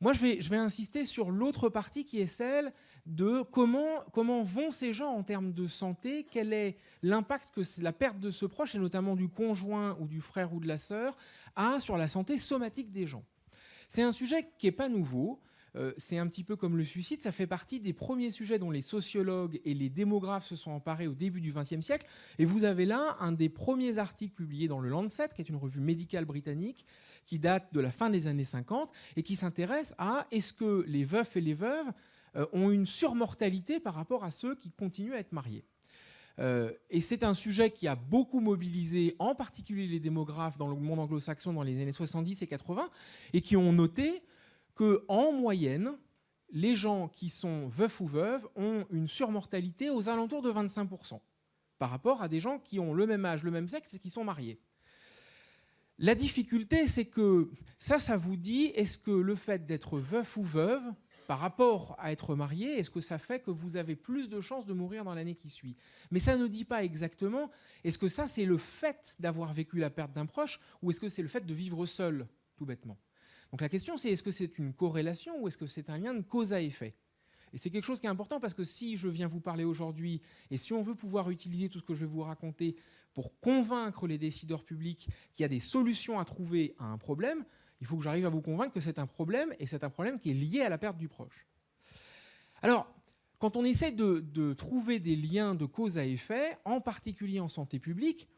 [SPEAKER 4] Moi, je vais insister sur l'autre partie qui est celle de comment vont ces gens en termes de santé, quel est l'impact que la perte de ce proche, et notamment du conjoint ou du frère ou de la sœur, a sur la santé somatique des gens. C'est un sujet qui n'est pas nouveau. C'est un petit peu comme le suicide, ça fait partie des premiers sujets dont les sociologues et les démographes se sont emparés au début du XXe siècle. Et vous avez là un des premiers articles publiés dans le Lancet, qui est une revue médicale britannique, qui date de la fin des années 50 et qui s'intéresse à est-ce que les veufs et les veuves ont une surmortalité par rapport à ceux qui continuent à être mariés. Et c'est un sujet qui a beaucoup mobilisé, en particulier les démographes dans le monde anglo-saxon dans les années 70 et 80, et qui ont noté qu'en moyenne, les gens qui sont veufs ou veuves ont une surmortalité aux alentours de 25% par rapport à des gens qui ont le même âge, le même sexe et qui sont mariés. La difficulté, c'est que ça vous dit, est-ce que le fait d'être veuf ou veuve, par rapport à être marié, est-ce que ça fait que vous avez plus de chances de mourir dans l'année qui suit ? Mais ça ne dit pas exactement, est-ce que ça, c'est le fait d'avoir vécu la perte d'un proche ou est-ce que c'est le fait de vivre seul, tout bêtement ? Donc la question, c'est est-ce que c'est une corrélation ou est-ce que c'est un lien de cause à effet ? Et c'est quelque chose qui est important parce que si je viens vous parler aujourd'hui et si on veut pouvoir utiliser tout ce que je vais vous raconter pour convaincre les décideurs publics qu'il y a des solutions à trouver à un problème, il faut que j'arrive à vous convaincre que c'est un problème et c'est un problème qui est lié à la perte du proche. Alors, quand on essaie de trouver des liens de cause à effet, en particulier en santé publique,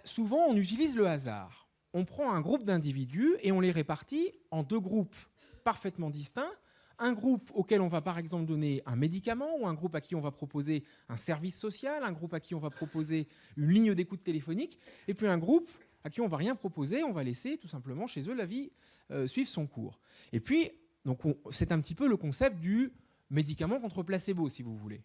[SPEAKER 4] souvent on utilise le hasard. On prend un groupe d'individus et on les répartit en 2 groupes parfaitement distincts. Un groupe auquel on va par exemple donner un médicament ou un groupe à qui on va proposer un service social, un groupe à qui on va proposer une ligne d'écoute téléphonique, et puis un groupe à qui on ne va rien proposer, on va laisser tout simplement chez eux la vie suivre son cours. Et puis, c'est un petit peu le concept du médicament contre placebo, si vous voulez.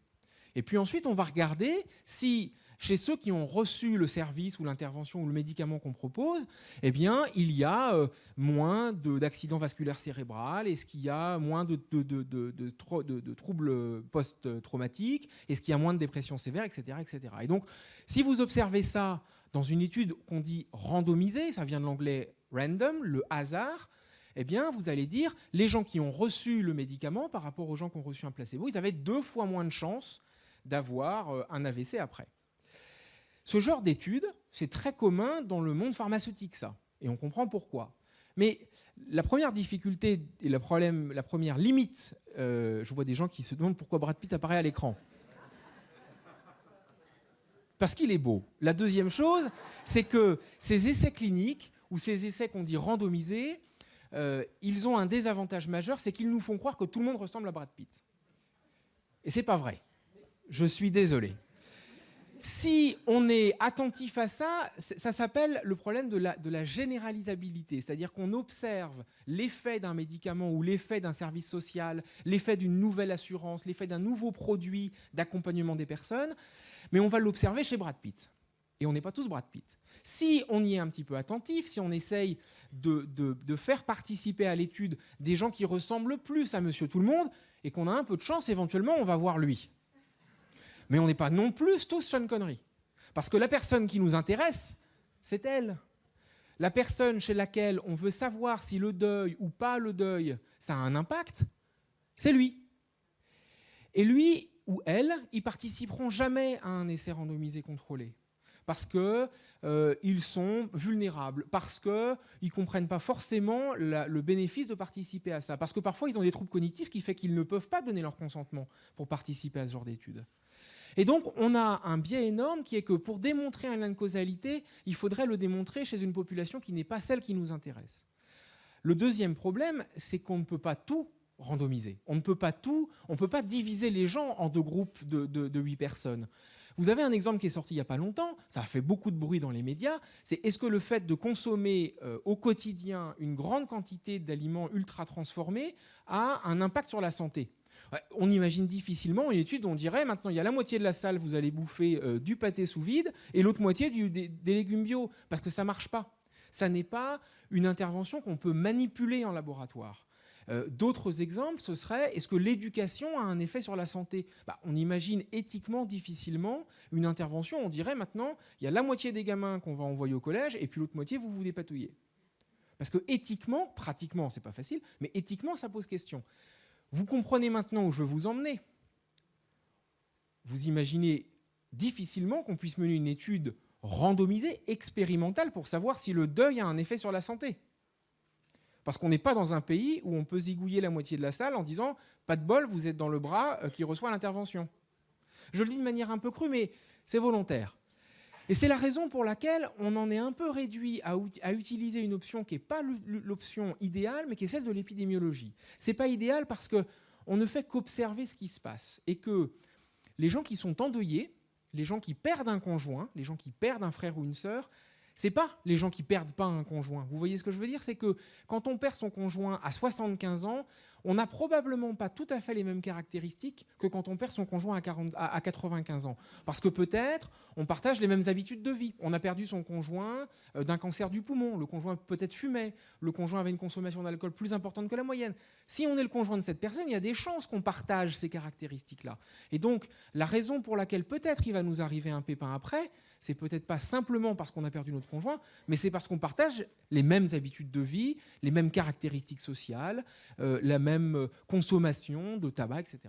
[SPEAKER 4] Et puis ensuite, on va regarder si, chez ceux qui ont reçu le service ou l'intervention ou le médicament qu'on propose, eh bien, il y a moins d'accidents vasculaires cérébraux, est-ce qu'il y a moins de troubles post-traumatiques, est-ce qu'il y a moins de dépression sévère, etc., etc. Et donc, si vous observez ça dans une étude qu'on dit randomisée, ça vient de l'anglais random, le hasard, eh bien, vous allez dire, les gens qui ont reçu le médicament par rapport aux gens qui ont reçu un placebo, ils avaient 2 fois moins de chances d'avoir un AVC après. Ce genre d'études, c'est très commun dans le monde pharmaceutique, ça. Et on comprend pourquoi. Mais la première difficulté et la première limite, je vois des gens qui se demandent pourquoi Brad Pitt apparaît à l'écran. Parce qu'il est beau. La deuxième chose, c'est que ces essais cliniques, ou ces essais qu'on dit randomisés, ils ont un désavantage majeur, c'est qu'ils nous font croire que tout le monde ressemble à Brad Pitt. Et c'est pas vrai. Je suis désolé. Si on est attentif à ça, ça s'appelle le problème de la généralisabilité. C'est-à-dire qu'on observe l'effet d'un médicament ou l'effet d'un service social, l'effet d'une nouvelle assurance, l'effet d'un nouveau produit d'accompagnement des personnes, mais on va l'observer chez Brad Pitt. Et on n'est pas tous Brad Pitt. Si on y est un petit peu attentif, si on essaye de faire participer à l'étude des gens qui ressemblent plus à Monsieur Tout-le-Monde, et qu'on a un peu de chance, éventuellement, on va voir lui. Mais on n'est pas non plus tous Sean Connery. Parce que la personne qui nous intéresse, c'est elle. La personne chez laquelle on veut savoir si le deuil ou pas le deuil, ça a un impact, c'est lui. Et lui ou elle, ils participeront jamais à un essai randomisé contrôlé. Parce qu'ils sont vulnérables, parce qu'ils ne comprennent pas forcément le bénéfice de participer à ça, parce que parfois ils ont des troubles cognitifs qui font qu'ils ne peuvent pas donner leur consentement pour participer à ce genre d'études. Et donc on a un biais énorme qui est que pour démontrer un lien de causalité, il faudrait le démontrer chez une population qui n'est pas celle qui nous intéresse. Le deuxième problème, c'est qu'on ne peut pas tout randomiser. On ne peut pas diviser les gens en deux groupes de 8 personnes. Vous avez un exemple qui est sorti il n'y a pas longtemps, ça a fait beaucoup de bruit dans les médias, c'est est-ce que le fait de consommer au quotidien une grande quantité d'aliments ultra transformés a un impact sur la santé ? Ouais, on imagine difficilement une étude où on dirait maintenant il y a la moitié de la salle, vous allez bouffer du pâté sous vide et l'autre moitié des légumes bio, parce que ça ne marche pas. Ça n'est pas une intervention qu'on peut manipuler en laboratoire. D'autres exemples, ce serait, est-ce que l'éducation a un effet sur la santé ? On imagine éthiquement difficilement une intervention, on dirait maintenant, il y a la moitié des gamins qu'on va envoyer au collège, et puis l'autre moitié, vous vous dépatouillez. Parce que éthiquement, pratiquement, c'est pas facile, mais éthiquement, ça pose question. Vous comprenez maintenant où je veux vous emmener. Vous imaginez difficilement qu'on puisse mener une étude randomisée, expérimentale, pour savoir si le deuil a un effet sur la santé. Parce qu'on n'est pas dans un pays où on peut zigouiller la moitié de la salle en disant « pas de bol, vous êtes dans le bras qui reçoit l'intervention ». Je le dis de manière un peu crue, mais c'est volontaire. Et c'est la raison pour laquelle on en est un peu réduit à utiliser une option qui n'est pas l'option idéale, mais qui est celle de l'épidémiologie. Ce n'est pas idéal parce qu'on ne fait qu'observer ce qui se passe. Et que les gens qui sont endeuillés, les gens qui perdent un conjoint, les gens qui perdent un frère ou une sœur, ce n'est pas les gens qui ne perdent pas un conjoint. Vous voyez ce que je veux dire ? C'est que quand on perd son conjoint à 75 ans, on n'a probablement pas tout à fait les mêmes caractéristiques que quand on perd son conjoint à 95 ans. Parce que peut-être, on partage les mêmes habitudes de vie. On a perdu son conjoint d'un cancer du poumon. Le conjoint peut-être fumait. Le conjoint avait une consommation d'alcool plus importante que la moyenne. Si on est le conjoint de cette personne, il y a des chances qu'on partage ces caractéristiques-là. Et donc, la raison pour laquelle peut-être il va nous arriver un pépin après, c'est peut-être pas simplement parce qu'on a perdu notre conjoint, mais c'est parce qu'on partage les mêmes habitudes de vie, les mêmes caractéristiques sociales, la même consommation de tabac, etc.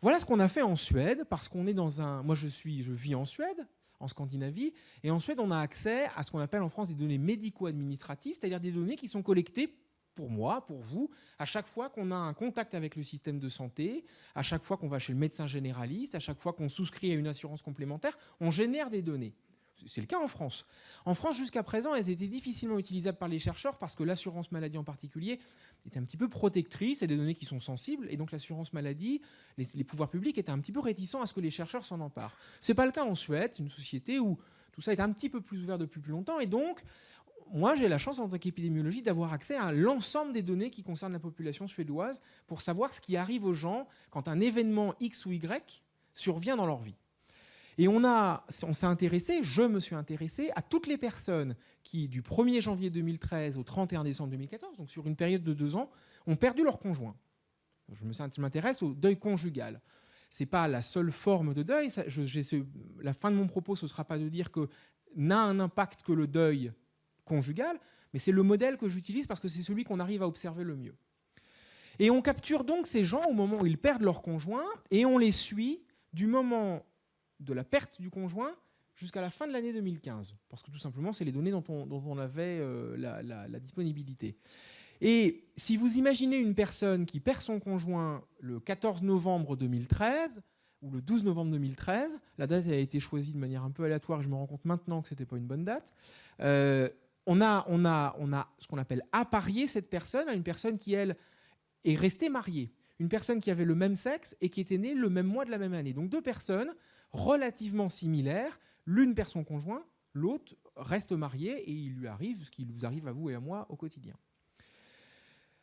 [SPEAKER 4] Voilà ce qu'on a fait en Suède, parce qu'on est dans un... Moi, je vis en Suède, en Scandinavie, et en Suède, on a accès à ce qu'on appelle en France des données médico-administratives, c'est-à-dire des données qui sont collectées pour moi, pour vous, à chaque fois qu'on a un contact avec le système de santé, à chaque fois qu'on va chez le médecin généraliste, à chaque fois qu'on souscrit à une assurance complémentaire, on génère des données. C'est le cas en France. En France, jusqu'à présent, elles étaient difficilement utilisables par les chercheurs parce que l'assurance maladie en particulier est un petit peu protectrice, c'est des données qui sont sensibles, et donc l'assurance maladie, les pouvoirs publics étaient un petit peu réticents à ce que les chercheurs s'en emparent. Ce n'est pas le cas en Suède, c'est une société où tout ça est un petit peu plus ouvert depuis plus longtemps, et donc moi, j'ai la chance en tant qu'épidémiologiste d'avoir accès à l'ensemble des données qui concernent la population suédoise pour savoir ce qui arrive aux gens quand un événement X ou Y survient dans leur vie. Et on s'est intéressé, je me suis intéressé à toutes les personnes qui, du 1er janvier 2013 au 31 décembre 2014, donc sur une période de 2 ans, ont perdu leur conjoint. Je m'intéresse au deuil conjugal. Ce n'est pas la seule forme de deuil. La fin de mon propos, ce ne sera pas de dire que n'a un impact que le deuil conjugal, mais c'est le modèle que j'utilise parce que c'est celui qu'on arrive à observer le mieux. Et on capture donc ces gens au moment où ils perdent leur conjoint et on les suit du moment de la perte du conjoint jusqu'à la fin de l'année 2015, parce que tout simplement, c'est les données dont on avait la disponibilité. Et si vous imaginez une personne qui perd son conjoint le 14 novembre 2013 ou le 12 novembre 2013, la date a été choisie de manière un peu aléatoire, je me rends compte maintenant que ce n'était pas une bonne date, on a ce qu'on appelle apparié cette personne à une personne qui, elle, est restée mariée. une personne qui avait le même sexe et qui était née le même mois de la même année. Donc 2 personnes relativement similaires, l'une perd son conjoint, l'autre reste mariée et il lui arrive ce qui vous arrive à vous et à moi au quotidien.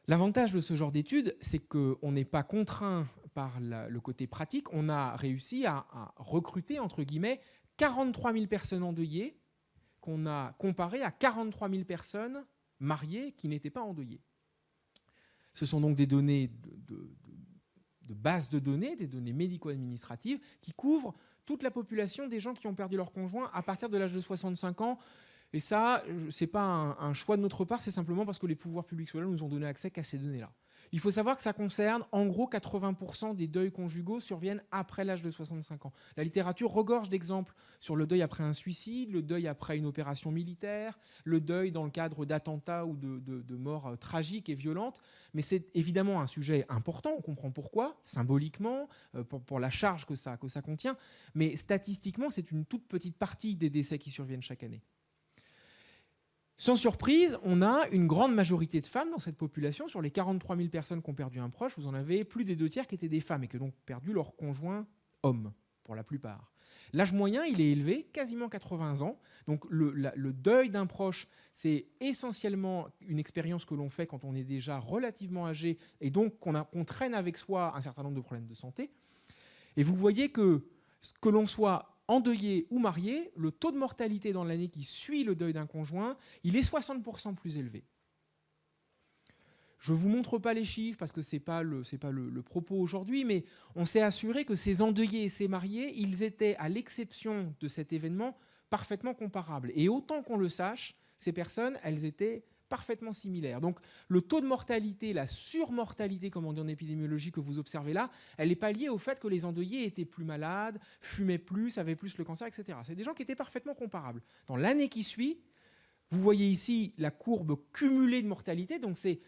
[SPEAKER 4] L'avantage de ce genre d'études, c'est qu'on n'est pas contraint par le côté pratique. On a réussi à recruter, entre guillemets, 43 000 personnes endeuillées qu'on a comparées à 43 000 personnes mariées qui n'étaient pas endeuillées. Ce sont donc des données de base de données, des données médico-administratives, qui couvrent toute la population des gens qui ont perdu leur conjoint à partir de l'âge de 65 ans. Et ça, ce n'est pas un choix de notre part, c'est simplement parce que les pouvoirs publics nous ont donné accès qu'à ces données-là. Il faut savoir que ça concerne, en gros, 80% des deuils conjugaux surviennent après l'âge de 65 ans. La littérature regorge d'exemples sur le deuil après un suicide, le deuil après une opération militaire, le deuil dans le cadre d'attentats ou de morts tragiques et violentes. Mais c'est évidemment un sujet important, on comprend pourquoi, symboliquement, pour la charge que ça contient. Mais statistiquement, c'est une toute petite partie des décès qui surviennent chaque année. Sans surprise, on a une grande majorité de femmes dans cette population. Sur les 43 000 personnes qui ont perdu un proche, vous en avez plus des 2 tiers qui étaient des femmes et qui ont donc perdu leur conjoint homme, pour la plupart. L'âge moyen, il est élevé, quasiment 80 ans. Donc le deuil d'un proche, c'est essentiellement une expérience que l'on fait quand on est déjà relativement âgé et donc qu'on traîne avec soi un certain nombre de problèmes de santé. Et vous voyez que l'on soit endeuillé ou marié, le taux de mortalité dans l'année qui suit le deuil d'un conjoint, il est 60% plus élevé. Je ne vous montre pas les chiffres parce que ce n'est pas le propos aujourd'hui, mais on s'est assuré que ces endeuillés et ces mariés, ils étaient, à l'exception de cet événement, parfaitement comparables. Et autant qu'on le sache, ces personnes, elles étaient parfaitement similaires. Donc le taux de mortalité, la surmortalité, comme on dit en épidémiologie, que vous observez là, elle n'est pas liée au fait que les endeuillés étaient plus malades, fumaient plus, avaient plus le cancer, etc. C'est des gens qui étaient parfaitement comparables. Dans l'année qui suit, vous voyez ici la courbe cumulée de mortalité, donc c'est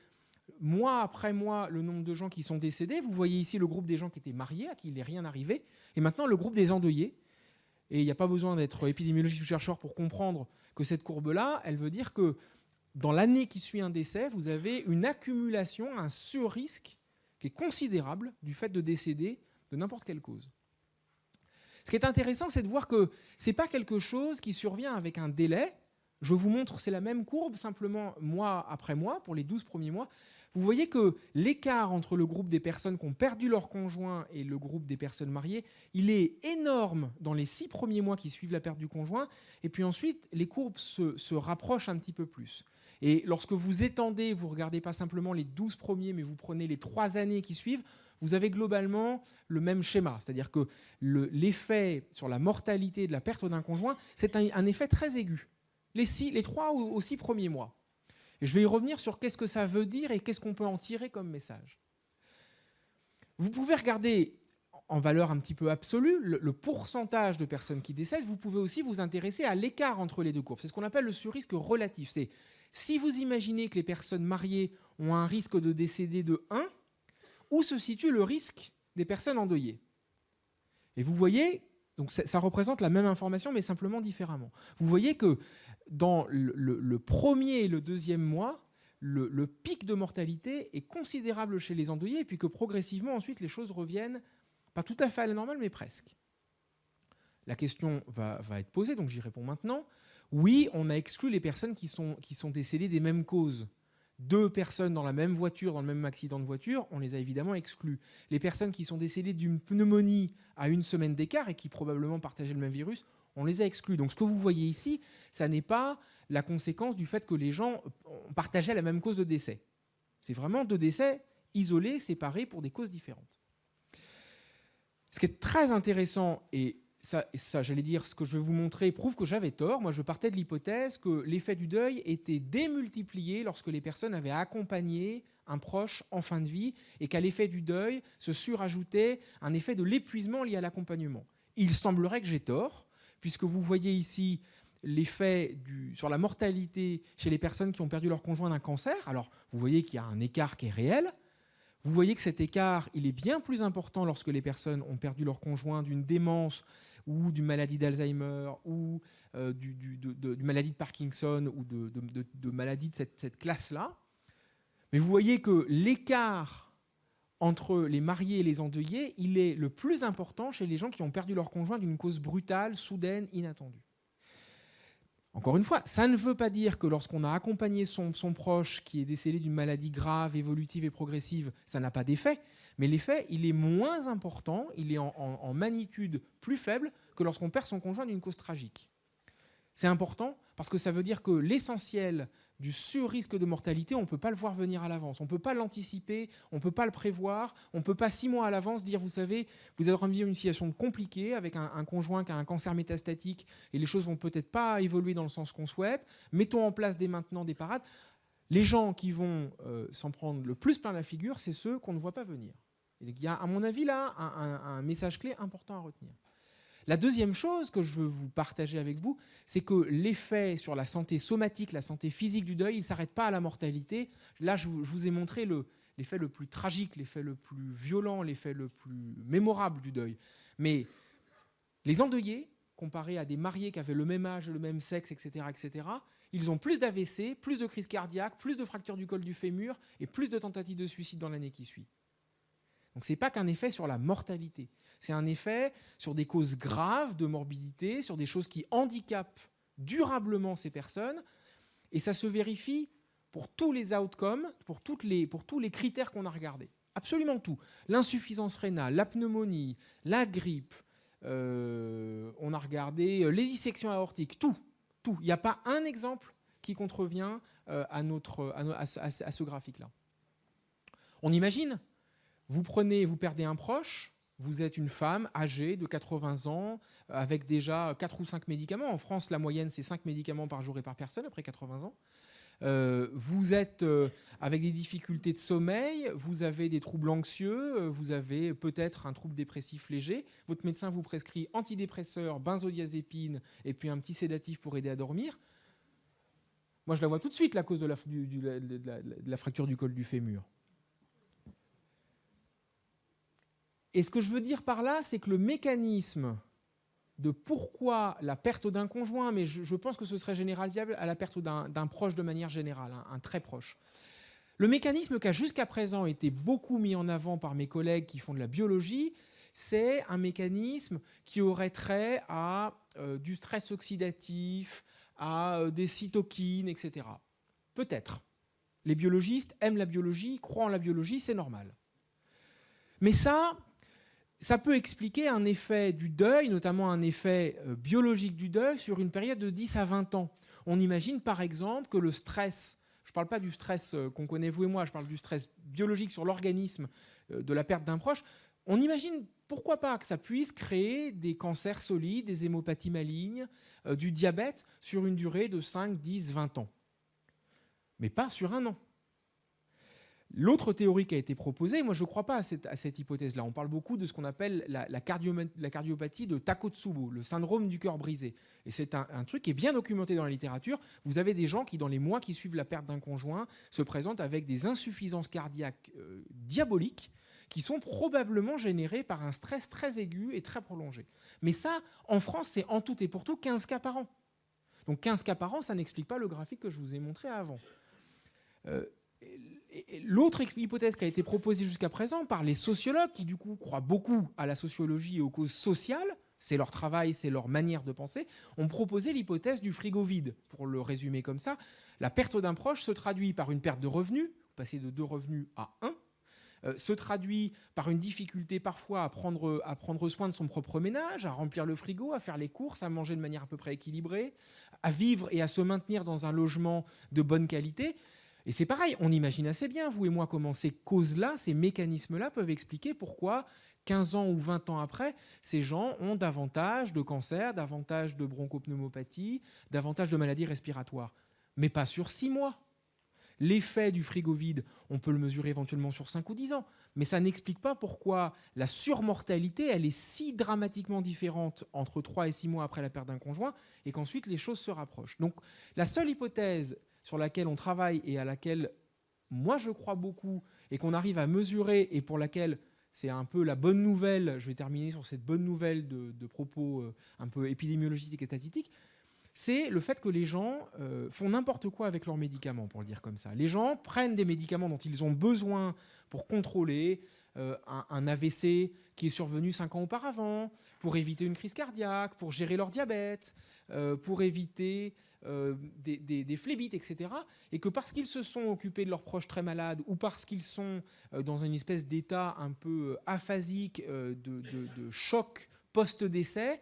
[SPEAKER 4] mois après mois le nombre de gens qui sont décédés. Vous voyez ici le groupe des gens qui étaient mariés, à qui il n'est rien arrivé, et maintenant le groupe des endeuillés. Et il n'y a pas besoin d'être épidémiologiste ou chercheur pour comprendre que cette courbe-là, elle veut dire que dans l'année qui suit un décès, vous avez une accumulation, un sur-risque qui est considérable du fait de décéder de n'importe quelle cause. Ce qui est intéressant, c'est de voir que ce n'est pas quelque chose qui survient avec un délai. Je vous montre, c'est la même courbe, simplement mois après mois, pour les 12 premiers mois. Vous voyez que l'écart entre le groupe des personnes qui ont perdu leur conjoint et le groupe des personnes mariées, il est énorme dans les 6 premiers mois qui suivent la perte du conjoint. Et puis ensuite, les courbes se rapprochent un petit peu plus. Et lorsque vous étendez, vous ne regardez pas simplement les 12 premiers, mais vous prenez les 3 années qui suivent, vous avez globalement le même schéma. C'est-à-dire que l'effet sur la mortalité de la perte d'un conjoint, c'est un effet très aigu. Les 3 aux 6 premiers mois. Et je vais y revenir sur qu'est-ce que ça veut dire et qu'est-ce qu'on peut en tirer comme message. Vous pouvez regarder en valeur un petit peu absolue le pourcentage de personnes qui décèdent. Vous pouvez aussi vous intéresser à l'écart entre les deux courbes. C'est ce qu'on appelle le surrisque relatif. C'est si vous imaginez que les personnes mariées ont un risque de décéder de 1, où se situe le risque des personnes endeuillées? Et vous voyez, donc ça représente la même information, mais simplement différemment. Vous voyez que dans le premier et le deuxième mois, le pic de mortalité est considérable chez les endeuillés, et puis que progressivement, ensuite, les choses reviennent, pas tout à fait à la normale, mais presque. La question va être posée, donc j'y réponds maintenant. Oui, on a exclu les personnes qui sont décédées des mêmes causes. 2 personnes dans la même voiture, dans le même accident de voiture, on les a évidemment exclues. Les personnes qui sont décédées d'une pneumonie à 1 semaine d'écart et qui probablement partageaient le même virus, on les a exclus. Donc ce que vous voyez ici, ça n'est pas la conséquence du fait que les gens partageaient la même cause de décès. C'est vraiment 2 décès isolés, séparés pour des causes différentes. Ce qui est très intéressant, et ça, j'allais dire, ce que je vais vous montrer prouve que j'avais tort. Moi, je partais de l'hypothèse que l'effet du deuil était démultiplié lorsque les personnes avaient accompagné un proche en fin de vie et qu'à l'effet du deuil se surajoutait un effet de l'épuisement lié à l'accompagnement. Il semblerait que j'ai tort, puisque vous voyez ici l'effet sur la mortalité chez les personnes qui ont perdu leur conjoint d'un cancer. Alors, vous voyez qu'il y a un écart qui est réel. Vous voyez que cet écart, il est bien plus important lorsque les personnes ont perdu leur conjoint d'une démence ou d'une maladie d'Alzheimer ou d'une maladie de Parkinson ou de maladies de cette classe-là. Mais vous voyez que l'écart entre les mariés et les endeuillés, il est le plus important chez les gens qui ont perdu leur conjoint d'une cause brutale, soudaine, inattendue. Encore une fois, ça ne veut pas dire que lorsqu'on a accompagné son proche qui est décédé d'une maladie grave, évolutive et progressive, ça n'a pas d'effet. Mais l'effet, il est moins important, il est en magnitude plus faible que lorsqu'on perd son conjoint d'une cause tragique. C'est important parce que ça veut dire que l'essentiel du sur-risque de mortalité, on ne peut pas le voir venir à l'avance, on ne peut pas l'anticiper, on ne peut pas le prévoir, on ne peut pas 6 mois à l'avance dire, vous savez, vous allez vivre une situation compliquée avec un conjoint qui a un cancer métastatique et les choses vont peut-être pas évoluer dans le sens qu'on souhaite, mettons en place dès maintenant des parades. Les gens qui vont s'en prendre le plus plein la figure, c'est ceux qu'on ne voit pas venir. Il y a, à mon avis, là, un message clé important à retenir. La deuxième chose que je veux vous partager avec vous, c'est que l'effet sur la santé somatique, la santé physique du deuil, il ne s'arrête pas à la mortalité. Là, je vous ai montré l'effet le plus tragique, l'effet le plus violent, l'effet le plus mémorable du deuil. Mais les endeuillés, comparés à des mariés qui avaient le même âge, le même sexe, etc., ils ont plus d'AVC, plus de crises cardiaques, plus de fractures du col du fémur et plus de tentatives de suicide dans l'année qui suit. Donc ce n'est pas qu'un effet sur la mortalité, c'est un effet sur des causes graves de morbidité, sur des choses qui handicapent durablement ces personnes, et ça se vérifie pour tous les outcomes, pour tous les critères qu'on a regardés. Absolument tout. L'insuffisance rénale, la pneumonie, la grippe, on a regardé les dissections aortiques, tout. Il n'y a pas un exemple qui contrevient à ce graphique-là. On imagine, vous perdez un proche, vous êtes une femme âgée de 80 ans, avec déjà 4 ou 5 médicaments. En France, la moyenne, c'est 5 médicaments par jour et par personne après 80 ans. Vous êtes avec des difficultés de sommeil, vous avez des troubles anxieux, vous avez peut-être un trouble dépressif léger. Votre médecin vous prescrit antidépresseurs, benzodiazépines et puis un petit sédatif pour aider à dormir. Moi, je la vois tout de suite, la cause de la fracture du col du fémur. Et ce que je veux dire par là, c'est que le mécanisme de pourquoi la perte d'un conjoint, mais je pense que ce serait généralisable à la perte d'un proche de manière générale, un très proche. Le mécanisme qui a jusqu'à présent été beaucoup mis en avant par mes collègues qui font de la biologie, c'est un mécanisme qui aurait trait à du stress oxydatif, à des cytokines, etc. Peut-être. Les biologistes aiment la biologie, croient en la biologie, c'est normal. Mais ça peut expliquer un effet du deuil, notamment un effet biologique du deuil, sur une période de 10 à 20 ans. On imagine par exemple que le stress, je ne parle pas du stress qu'on connaît vous et moi, je parle du stress biologique sur l'organisme de la perte d'un proche, on imagine pourquoi pas que ça puisse créer des cancers solides, des hémopathies malignes, du diabète sur une durée de 5, 10, 20 ans. Mais pas sur un an. L'autre théorie qui a été proposée, moi je ne crois pas à cette hypothèse-là. On parle beaucoup de ce qu'on appelle la cardiopathie de Takotsubo, le syndrome du cœur brisé. Et c'est un truc qui est bien documenté dans la littérature. Vous avez des gens qui, dans les mois qui suivent la perte d'un conjoint, se présentent avec des insuffisances cardiaques diaboliques qui sont probablement générées par un stress très aigu et très prolongé. Mais ça, en France, c'est en tout et pour tout 15 cas par an. Donc 15 cas par an, ça n'explique pas le graphique que je vous ai montré avant. L'autre hypothèse qui a été proposée jusqu'à présent par les sociologues, qui du coup croient beaucoup à la sociologie et aux causes sociales, c'est leur travail, c'est leur manière de penser, ont proposé l'hypothèse du frigo vide. Pour le résumer comme ça, la perte d'un proche se traduit par une perte de revenus, passer de 2 revenus à 1, se traduit par une difficulté parfois à prendre soin de son propre ménage, à remplir le frigo, à faire les courses, à manger de manière à peu près équilibrée, à vivre et à se maintenir dans un logement de bonne qualité. Et c'est pareil, on imagine assez bien, vous et moi, comment ces causes-là, ces mécanismes-là peuvent expliquer pourquoi 15 ans ou 20 ans après, ces gens ont davantage de cancers, davantage de bronchopneumopathie, davantage de maladies respiratoires. Mais pas sur 6 mois. L'effet du frigo vide, on peut le mesurer éventuellement sur 5 ou 10 ans, mais ça n'explique pas pourquoi la surmortalité, elle est si dramatiquement différente entre 3 et 6 mois après la perte d'un conjoint, et qu'ensuite les choses se rapprochent. Donc la seule hypothèse sur laquelle on travaille et à laquelle moi je crois beaucoup et qu'on arrive à mesurer et pour laquelle c'est un peu la bonne nouvelle, je vais terminer sur cette bonne nouvelle de propos un peu épidémiologiques et statistiques, c'est le fait que les gens font n'importe quoi avec leurs médicaments, pour le dire comme ça. Les gens prennent des médicaments dont ils ont besoin pour contrôler un AVC qui est survenu 5 ans auparavant, pour éviter une crise cardiaque, pour gérer leur diabète, pour éviter des phlébites, etc. Et que parce qu'ils se sont occupés de leurs proches très malades ou parce qu'ils sont dans une espèce d'état un peu aphasique de choc post-décès,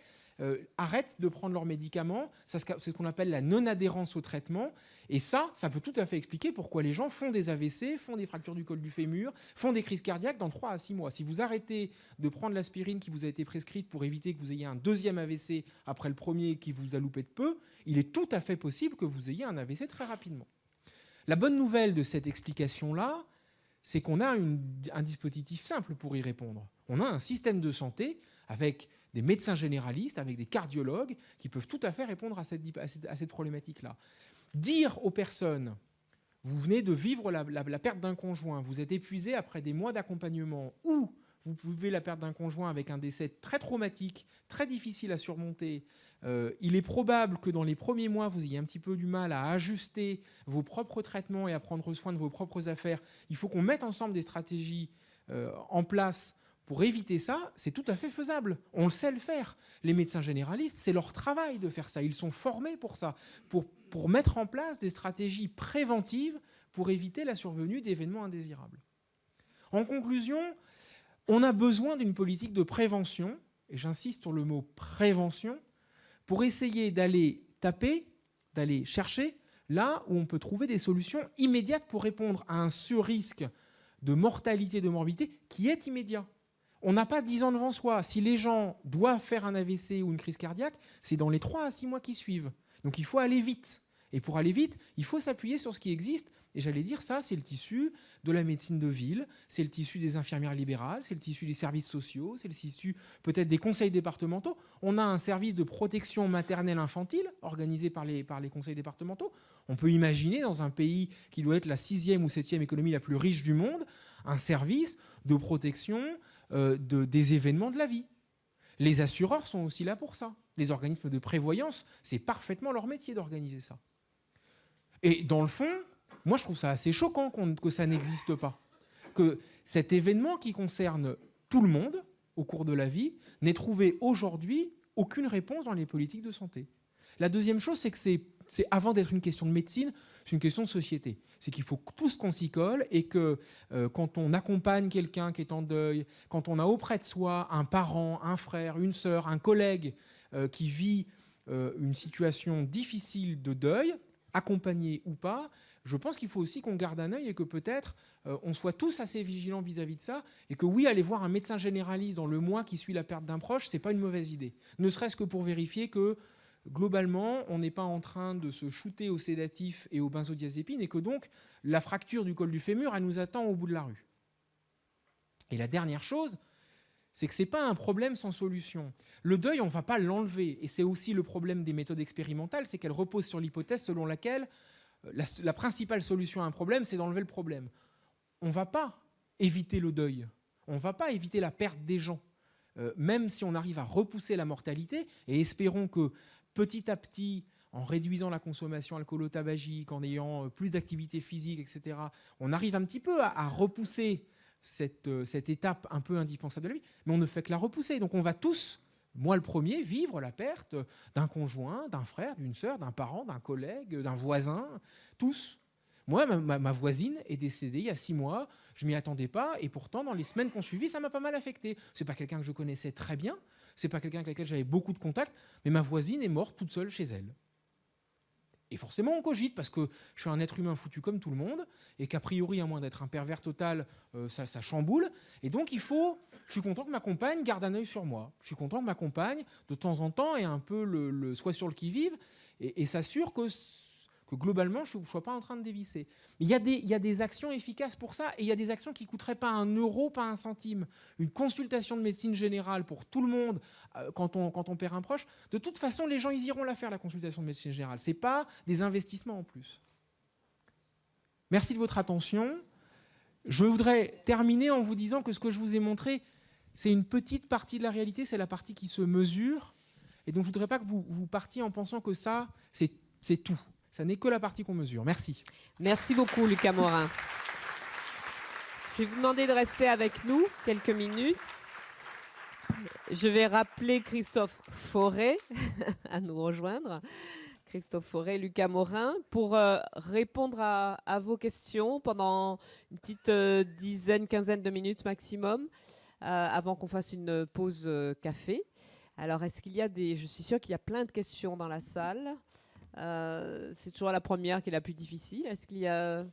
[SPEAKER 4] arrêtent de prendre leurs médicaments. C'est ce qu'on appelle la non-adhérence au traitement. Et ça peut tout à fait expliquer pourquoi les gens font des AVC, font des fractures du col du fémur, font des crises cardiaques dans 3 à 6 mois. Si vous arrêtez de prendre l'aspirine qui vous a été prescrite pour éviter que vous ayez un deuxième AVC après le premier qui vous a loupé de peu, il est tout à fait possible que vous ayez un AVC très rapidement. La bonne nouvelle de cette explication-là, c'est qu'on a un dispositif simple pour y répondre. On a un système de santé avec des médecins généralistes, avec des cardiologues qui peuvent tout à fait répondre à cette problématique-là. Dire aux personnes, vous venez de vivre la perte d'un conjoint, vous êtes épuisé après des mois d'accompagnement, ou vous vivez la perte d'un conjoint avec un décès très traumatique, très difficile à surmonter, il est probable que dans les premiers mois, vous ayez un petit peu du mal à ajuster vos propres traitements et à prendre soin de vos propres affaires. Il faut qu'on mette ensemble des stratégies en place pour éviter ça. C'est tout à fait faisable. On le sait le faire. Les médecins généralistes, c'est leur travail de faire ça. Ils sont formés pour ça, pour mettre en place des stratégies préventives pour éviter la survenue d'événements indésirables. En conclusion, on a besoin d'une politique de prévention, et j'insiste sur le mot prévention, pour essayer d'aller taper, d'aller chercher là où on peut trouver des solutions immédiates pour répondre à un surrisque de mortalité, de morbidité qui est immédiat. On n'a pas 10 ans devant soi. Si les gens doivent faire un AVC ou une crise cardiaque, c'est dans les 3 à 6 mois qui suivent. Donc il faut aller vite. Et pour aller vite, il faut s'appuyer sur ce qui existe. Et j'allais dire ça, c'est le tissu de la médecine de ville, c'est le tissu des infirmières libérales, c'est le tissu des services sociaux, c'est le tissu peut-être des conseils départementaux. On a un service de protection maternelle infantile organisé par les conseils départementaux. On peut imaginer dans un pays qui doit être la 6e ou 7e économie la plus riche du monde, un service de protection des événements de la vie. Les assureurs sont aussi là pour ça. Les organismes de prévoyance, c'est parfaitement leur métier d'organiser ça. Et dans le fond, moi je trouve ça assez choquant que ça n'existe pas. Que cet événement qui concerne tout le monde au cours de la vie n'ait trouvé aujourd'hui aucune réponse dans les politiques de santé. La deuxième chose, c'est que c'est avant d'être une question de médecine, c'est une question de société. C'est qu'il faut tous qu'on s'y colle et que quand on accompagne quelqu'un qui est en deuil, quand on a auprès de soi un parent, un frère, une sœur, un collègue qui vit une situation difficile de deuil, accompagné ou pas, je pense qu'il faut aussi qu'on garde un œil et que peut-être on soit tous assez vigilants vis-à-vis de ça et que oui, aller voir un médecin généraliste dans le mois qui suit la perte d'un proche, c'est pas une mauvaise idée. Ne serait-ce que pour vérifier que globalement, on n'est pas en train de se shooter aux sédatifs et aux benzodiazépines et que donc la fracture du col du fémur, elle nous attend au bout de la rue. Et la dernière chose, c'est que ce n'est pas un problème sans solution. Le deuil, on ne va pas l'enlever. Et c'est aussi le problème des méthodes expérimentales, c'est qu'elles reposent sur l'hypothèse selon laquelle la principale solution à un problème, c'est d'enlever le problème. On ne va pas éviter le deuil. On ne va pas éviter la perte des gens. Même si on arrive à repousser la mortalité, et espérons que petit à petit, en réduisant la consommation alcoolo-tabagique, en ayant plus d'activité physique, etc., on arrive un petit peu à repousser cette étape un peu indispensable de la vie, mais on ne fait que la repousser. Donc on va tous, moi le premier, vivre la perte d'un conjoint, d'un frère, d'une sœur, d'un parent, d'un collègue, d'un voisin, tous. Moi, ma voisine est décédée il y a 6 mois, je ne m'y attendais pas, et pourtant, dans les semaines qui ont suivi, ça m'a pas mal affecté. Ce n'est pas quelqu'un que je connaissais très bien, ce n'est pas quelqu'un avec lequel j'avais beaucoup de contacts, mais ma voisine est morte toute seule chez elle. Et forcément, on cogite, parce que je suis un être humain foutu comme tout le monde, et qu'a priori, à moins d'être un pervers total, ça chamboule. Et donc, je suis content que ma compagne garde un œil sur moi. Je suis content que ma compagne, de temps en temps, ait un peu soit sur le qui-vive, et s'assure que globalement, je ne sois pas en train de dévisser. Mais il y a des actions efficaces pour ça, et il y a des actions qui ne coûteraient pas 1 euro, pas 1 centime. Une consultation de médecine générale pour tout le monde quand on perd un proche. De toute façon, les gens, ils iront la faire, la consultation de médecine générale. Ce n'est pas des investissements en plus. Merci de votre attention. Je voudrais terminer en vous disant que ce que je vous ai montré, c'est une petite partie de la réalité, c'est la partie qui se mesure. Et donc, je ne voudrais pas que vous partiez en pensant que ça, c'est tout. Ça n'est que la partie qu'on mesure. Merci.
[SPEAKER 1] Merci beaucoup, Lucas Morin. Je vais vous demander de rester avec nous quelques minutes. Je vais rappeler Christophe Fauré à nous rejoindre. Christophe Fauré, Lucas Morin, pour répondre à vos questions pendant une petite dizaine, quinzaine de minutes maximum, avant qu'on fasse une pause café. Alors, est-ce qu'il y a des... Je suis sûre qu'il y a plein de questions dans la salle. C'est toujours la première qui est la plus difficile. Est-ce qu'il y a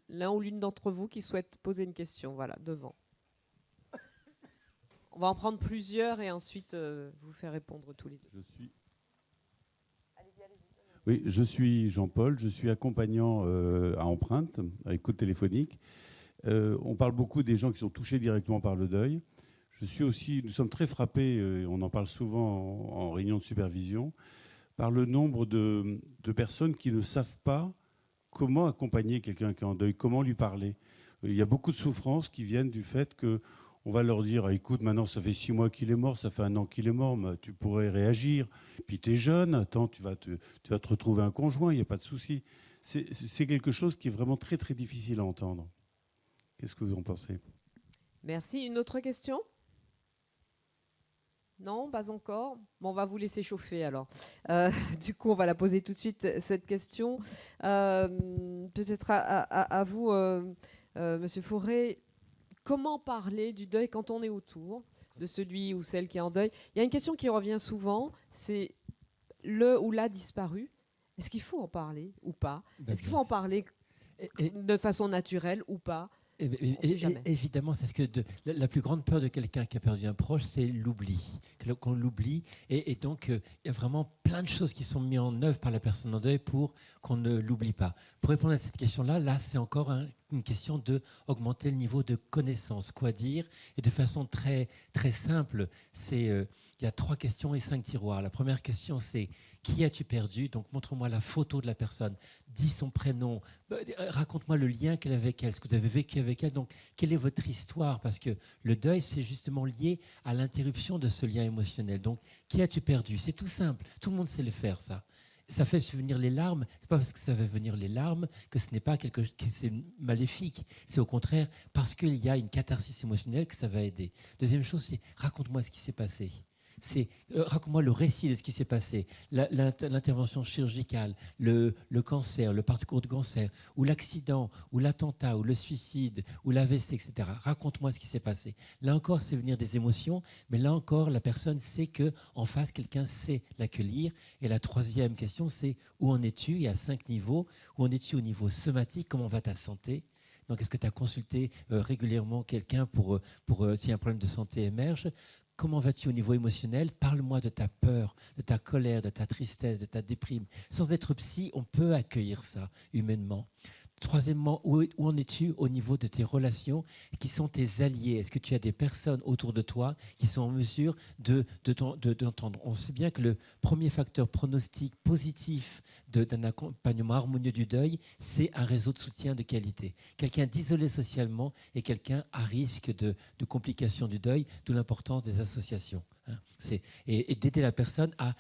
[SPEAKER 1] l'un ou l'une d'entre vous qui souhaite poser une question? Voilà, devant. On va en prendre plusieurs et ensuite vous faire répondre tous les deux.
[SPEAKER 5] Oui, je suis Jean-Paul, je suis accompagnant à Empreinte, à écoute téléphonique. On parle beaucoup des gens qui sont touchés directement par le deuil. Nous sommes très frappés, on en parle souvent en réunion de supervision, par le nombre de personnes qui ne savent pas comment accompagner quelqu'un qui est en deuil, comment lui parler. Il y a beaucoup de souffrances qui viennent du fait que on va leur dire, écoute, maintenant ça fait 6 mois qu'il est mort, ça fait 1 an qu'il est mort, mais tu pourrais réagir. Puis tu es jeune, attends, tu vas te retrouver un conjoint, il n'y a pas de souci. C'est quelque chose qui est vraiment très très difficile à entendre. Qu'est-ce que vous en pensez?
[SPEAKER 1] Merci. Une autre question? Non, pas encore. Bon, on va vous laisser chauffer alors. Du coup, on va la poser tout de suite, cette question. Peut-être à vous, Monsieur Fauré. Comment parler du deuil quand on est autour de celui ou celle qui est en deuil? Il y a une question qui revient souvent, c'est le ou la disparu. Est-ce qu'il faut en parler ou pas? Est-ce qu'il faut en parler de façon naturelle ou pas?
[SPEAKER 3] Évidemment, c'est ce que la plus grande peur de quelqu'un qui a perdu un proche, c'est l'oubli, qu'on l'oublie. Et donc, il y a vraiment plein de choses qui sont mises en œuvre par la personne en deuil pour qu'on ne l'oublie pas. Pour répondre à cette question-là, c'est encore une question d'augmenter le niveau de connaissance. Quoi dire? Et de façon très, très simple, il y a 3 questions et 5 tiroirs. La première question, c'est qui as-tu perdu? Donc, montre-moi la photo de la personne. Dis son prénom. Raconte-moi le lien qu'elle a avec elle, ce que vous avez vécu avec elle. Donc, quelle est votre histoire? Parce que le deuil, c'est justement lié à l'interruption de ce lien émotionnel. Donc, qui as-tu perdu? C'est tout simple. Tout le monde sait le faire, ça. Ça fait venir les larmes. C'est pas parce que ça fait venir les larmes que ce n'est pas quelque chose qui c'est maléfique. C'est au contraire parce qu'il y a une catharsis émotionnelle que ça va aider. Deuxième chose, c'est raconte-moi ce qui s'est passé. Raconte-moi le récit de ce qui s'est passé, l'intervention chirurgicale, le cancer, le parcours de cancer, ou l'accident, ou l'attentat, ou le suicide, ou l'AVC, etc. Raconte-moi ce qui s'est passé. Là encore, c'est venir des émotions, mais là encore, la personne sait qu'en face, quelqu'un sait l'accueillir. Et la troisième question, c'est où en es-tu? Il y a 5 niveaux. Où en es-tu au niveau somatique? Comment va ta santé? Donc, est-ce que tu as consulté régulièrement quelqu'un pour si un problème de santé émerge? Comment vas-tu au niveau émotionnel? Parle-moi de ta peur, de ta colère, de ta tristesse, de ta déprime. Sans être psy, on peut accueillir ça humainement. Troisièmement, où en es-tu au niveau de tes relations? Qui sont tes alliés? Est-ce que tu as des personnes autour de toi qui sont en mesure d'entendre? On sait bien que le premier facteur pronostic positif d'un accompagnement harmonieux du deuil, c'est un réseau de soutien de qualité. Quelqu'un d'isolé socialement et quelqu'un à risque de complications du deuil, d'où l'importance des associations. Et d'aider la personne à...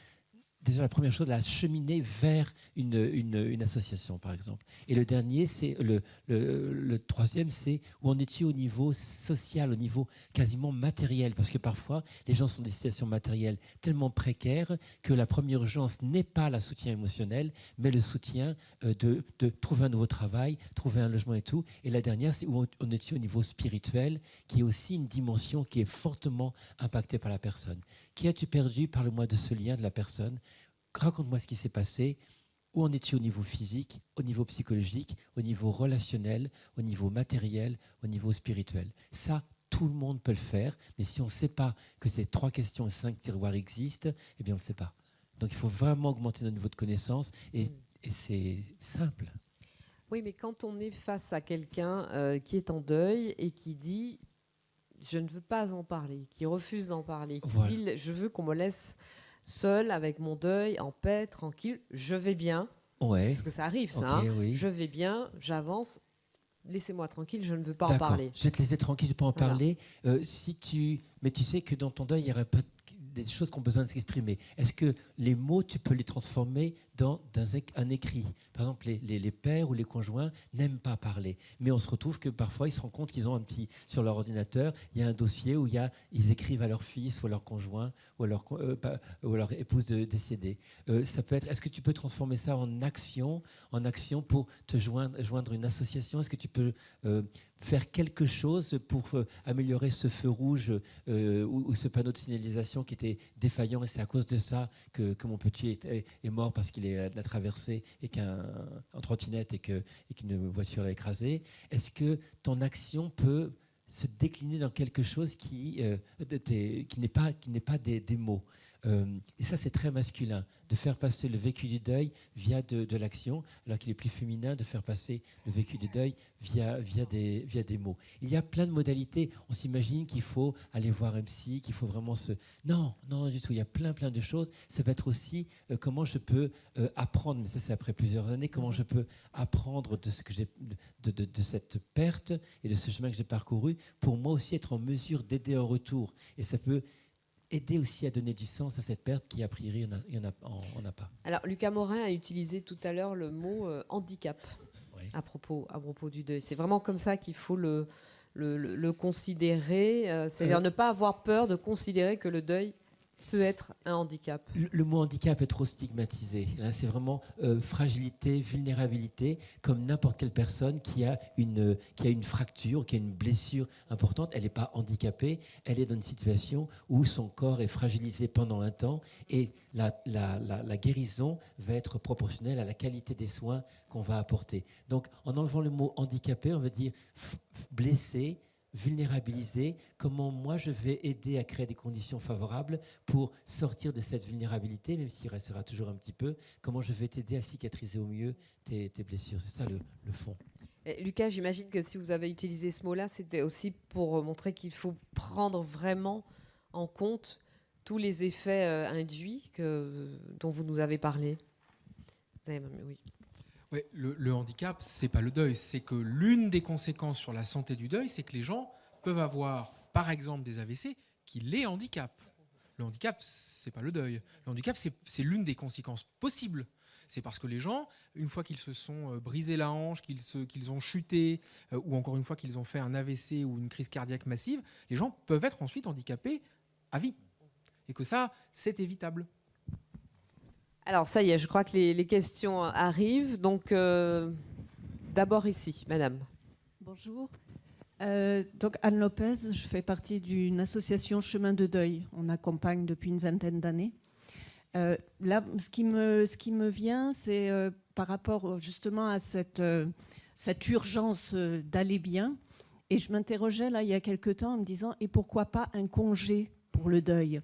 [SPEAKER 3] Déjà, la première chose, la cheminer vers une association, par exemple. Et le dernier, c'est le troisième, c'est où en es-tu au niveau social, au niveau quasiment matériel? Parce que parfois, les gens sont dans des situations matérielles tellement précaires que la première urgence n'est pas le soutien émotionnel, mais le soutien de trouver un nouveau travail, trouver un logement et tout. Et la dernière, c'est où en es-tu au niveau spirituel, qui est aussi une dimension qui est fortement impactée par la personne. Qui as-tu perdu? Parle-moi de ce lien de la personne. Raconte-moi ce qui s'est passé. Où en es-tu au niveau physique, au niveau psychologique, au niveau relationnel, au niveau matériel, au niveau spirituel? Ça, tout le monde peut le faire, mais si on ne sait pas que ces 3 questions et 5 tiroirs existent, eh bien on ne le sait pas. Donc il faut vraiment augmenter notre niveau de connaissance et c'est simple.
[SPEAKER 1] Oui, mais quand on est face à quelqu'un qui est en deuil et qui dit « je ne veux pas en parler », qui refuse d'en parler, qui dit « je veux qu'on me laisse seul avec mon deuil, en paix, tranquille, je vais bien ».
[SPEAKER 3] Ouais.
[SPEAKER 1] Parce que ça arrive, ça.
[SPEAKER 3] Okay, oui.
[SPEAKER 1] Je vais bien, j'avance, laissez-moi tranquille, je ne veux pas en parler.
[SPEAKER 3] Je vais te laisser tranquille, je ne peux pas en parler. Mais tu sais que dans ton deuil, il y aurait des choses qui ont besoin de s'exprimer. Est-ce que les mots, tu peux les transformer dans un écrit? Par exemple, les pères ou les conjoints n'aiment pas parler, mais on se retrouve que parfois ils se rendent compte qu'ils ont sur leur ordinateur, il y a un dossier où ils écrivent à leur fils ou à leur conjoint ou à leur épouse décédée. Ça peut être. Est-ce que tu peux transformer ça en action pour te joindre une association? Est-ce que tu peux faire quelque chose pour améliorer ce feu rouge ou ce panneau de signalisation qui était défaillant, et c'est à cause de ça que mon petit est mort parce qu'il l'a traversé et en trottinette et qu'une voiture l'a écrasé? Est-ce que ton action peut se décliner dans quelque chose qui n'est pas des mots? Et ça, c'est très masculin, de faire passer le vécu du deuil via de l'action, alors qu'il est plus féminin de faire passer le vécu du deuil via des mots. Il y a plein de modalités. On s'imagine qu'il faut aller voir un psy, qu'il faut vraiment se... Non, du tout. Il y a plein de choses. Ça peut être aussi comment je peux apprendre, mais ça c'est après plusieurs années, comment je peux apprendre de ce que de cette perte et de ce chemin que j'ai parcouru, pour moi aussi être en mesure d'aider en retour. Et ça peut aider aussi à donner du sens à cette perte qui, a priori, on n'a pas.
[SPEAKER 1] Alors, Lucas Morin a utilisé tout à l'heure le mot handicap
[SPEAKER 3] Oui.
[SPEAKER 1] à propos du deuil. C'est vraiment comme ça qu'il faut le considérer, c'est-à-dire ne pas avoir peur de considérer que le deuil peut être un handicap.
[SPEAKER 3] Le mot handicap est trop stigmatisé. Là, c'est vraiment fragilité, vulnérabilité, comme n'importe quelle personne qui a une fracture, qui a une blessure importante. Elle n'est pas handicapée, elle est dans une situation où son corps est fragilisé pendant un temps, et la guérison va être proportionnelle à la qualité des soins qu'on va apporter. Donc, en enlevant le mot handicapé, on va dire blessé, vulnérabilisé, comment moi je vais aider à créer des conditions favorables pour sortir de cette vulnérabilité, même s'il restera toujours un petit peu, comment je vais t'aider à cicatriser au mieux tes blessures. C'est ça le fond.
[SPEAKER 1] Et Lucas, j'imagine que si vous avez utilisé ce mot-là, c'était aussi pour montrer qu'il faut prendre vraiment en compte tous les effets induits dont vous nous avez parlé. Oui.
[SPEAKER 4] Ouais, le handicap, c'est pas le deuil, c'est que l'une des conséquences sur la santé du deuil, c'est que les gens peuvent avoir, par exemple, des AVC qui les handicapent. Le handicap, c'est pas le deuil. Le handicap, c'est l'une des conséquences possibles. C'est parce que les gens, une fois qu'ils se sont brisé la hanche, qu'ils ont chuté, ou encore une fois qu'ils ont fait un AVC ou une crise cardiaque massive, les gens peuvent être ensuite handicapés à vie. Et que ça, c'est évitable.
[SPEAKER 1] Alors, ça y est, je crois que les questions arrivent. Donc, d'abord ici, madame.
[SPEAKER 6] Bonjour. Donc, Anne Lopez, je fais partie d'une association Chemin de Deuil. On accompagne depuis une vingtaine d'années. Là, ce qui me vient, c'est par rapport justement à cette urgence d'aller bien. Et je m'interrogeais là, il y a quelque temps en me disant, et pourquoi pas un congé pour le deuil ?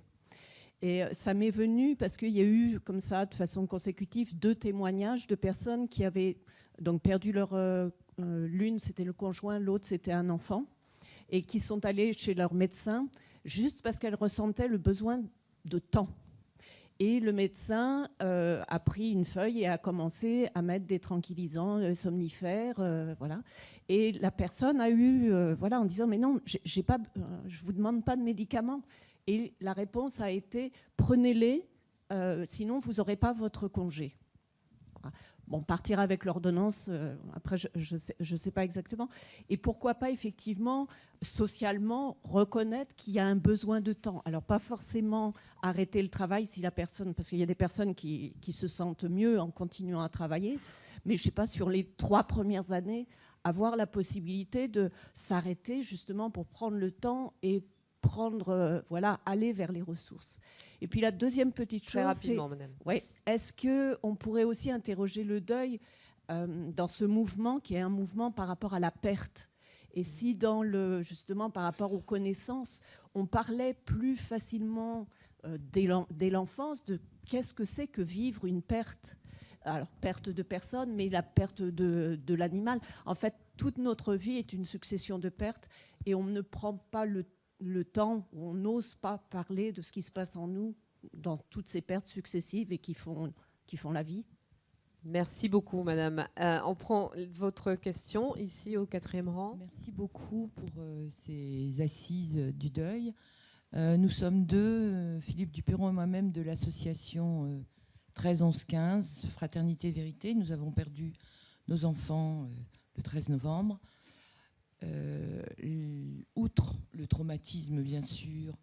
[SPEAKER 6] Et ça m'est venu parce qu'il y a eu, comme ça, de façon consécutive, 2 témoignages de personnes qui avaient donc perdu leur... l'une, c'était le conjoint, l'autre, c'était un enfant, et qui sont allées chez leur médecin juste parce qu'elles ressentaient le besoin de temps. Et le médecin a pris une feuille et a commencé à mettre des tranquillisants, somnifères, voilà. Et la personne a eu, en disant, mais non, je ne vous demande pas de médicaments. Et la réponse a été, prenez-les, sinon vous n'aurez pas votre congé. Bon, partir avec l'ordonnance, après, je sais pas exactement. Et pourquoi pas, effectivement, socialement, reconnaître qu'il y a un besoin de temps. Alors, pas forcément arrêter le travail si la personne... Parce qu'il y a des personnes qui se sentent mieux en continuant à travailler. Mais, je sais pas, sur les 3 premières années, avoir la possibilité de s'arrêter, justement, pour prendre le temps et aller vers les ressources. Et puis la deuxième petite chose,
[SPEAKER 1] très rapidement, madame.
[SPEAKER 6] Est-ce qu'on pourrait aussi interroger le deuil dans ce mouvement qui est un mouvement par rapport à la perte? Et si justement par rapport aux connaissances, on parlait plus facilement dès l'enfance de qu'est-ce que c'est que vivre une perte? Alors, perte de personne, mais la perte de l'animal. En fait, toute notre vie est une succession de pertes et on ne prend pas le temps, où on n'ose pas parler de ce qui se passe en nous dans toutes ces pertes successives et qui font la vie.
[SPEAKER 1] Merci beaucoup, madame. On prend votre question ici au 4e rang.
[SPEAKER 7] Merci beaucoup pour ces assises du deuil. Nous sommes deux, Philippe Duperron et moi-même, de l'association 13-11-15, Fraternité Vérité. Nous avons perdu nos enfants le 13 novembre. Outre le traumatisme, bien sûr,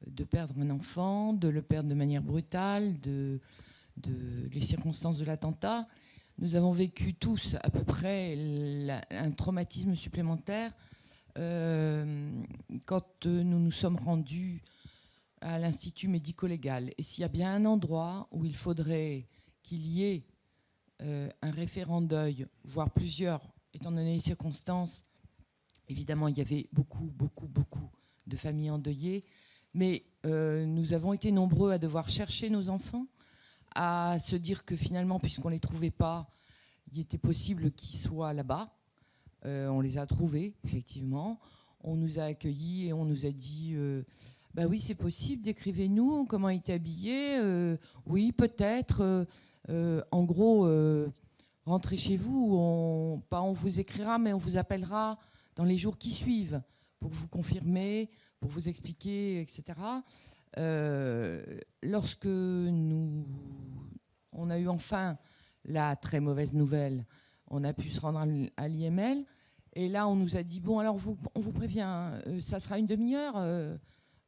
[SPEAKER 7] de perdre un enfant, de le perdre de manière brutale, les circonstances de l'attentat, nous avons vécu tous à peu près un traumatisme supplémentaire quand nous nous sommes rendus à l'Institut médico-légal. Et s'il y a bien un endroit où il faudrait qu'il y ait un référent deuil, voire plusieurs, étant donné les circonstances, évidemment, il y avait beaucoup de familles endeuillées, mais nous avons été nombreux à devoir chercher nos enfants, à se dire que finalement, puisqu'on ne les trouvait pas, il était possible qu'ils soient là-bas. On les a trouvés, effectivement. On nous a accueillis et on nous a dit bah oui, c'est possible, décrivez-nous comment il était habillé. Oui, peut-être. En gros, rentrez chez vous. Pas on vous écrira, mais on vous appellera dans les jours qui suivent pour vous confirmer, pour vous expliquer, etc. Lorsque on a eu enfin la très mauvaise nouvelle, on a pu se rendre à l'IML. Et là, on nous a dit, bon, alors on vous prévient, ça sera une demi-heure,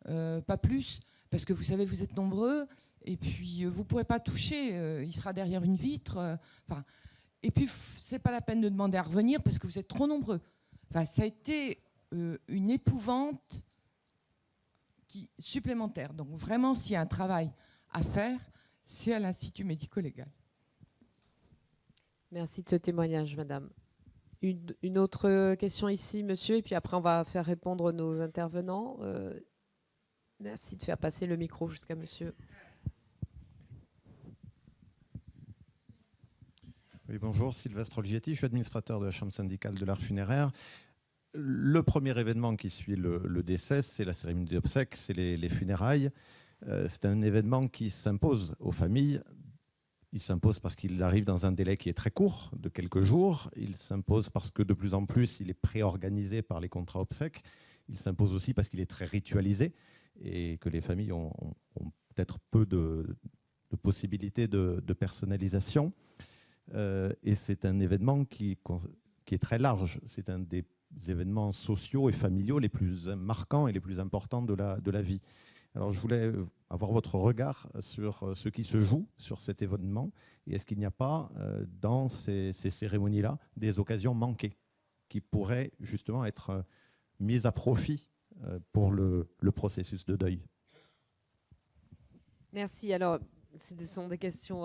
[SPEAKER 7] pas plus, parce que vous savez, vous êtes nombreux, et puis vous ne pourrez pas toucher, il sera derrière une vitre. Et puis, ce n'est pas la peine de demander à revenir, parce que vous êtes trop nombreux. Ça a été une épouvante supplémentaire. Donc vraiment, s'il y a un travail à faire, c'est à l'Institut médico-légal.
[SPEAKER 1] Merci de ce témoignage, madame. Une autre question ici, monsieur, et puis après on va faire répondre nos intervenants. Merci de faire passer le micro jusqu'à monsieur.
[SPEAKER 8] Oui, bonjour, Sylvestre Olgietti, je suis administrateur de la Chambre syndicale de l'art funéraire. Le premier événement qui suit le décès, c'est la cérémonie d'obsèques, c'est les funérailles. C'est un événement qui s'impose aux familles. Il s'impose parce qu'il arrive dans un délai qui est très court, de quelques jours. Il s'impose parce que de plus en plus, il est préorganisé par les contrats obsèques. Il s'impose aussi parce qu'il est très ritualisé et que les familles ont peut-être peu de possibilités de personnalisation. Et c'est un événement qui est très large. C'est un des événements sociaux et familiaux les plus marquants et les plus importants de la vie. Alors je voulais avoir votre regard sur ce qui se joue sur cet événement et est-ce qu'il n'y a pas dans ces cérémonies-là des occasions manquées qui pourraient justement être mises à profit pour le processus de deuil.
[SPEAKER 1] Merci. Alors, ce sont des questions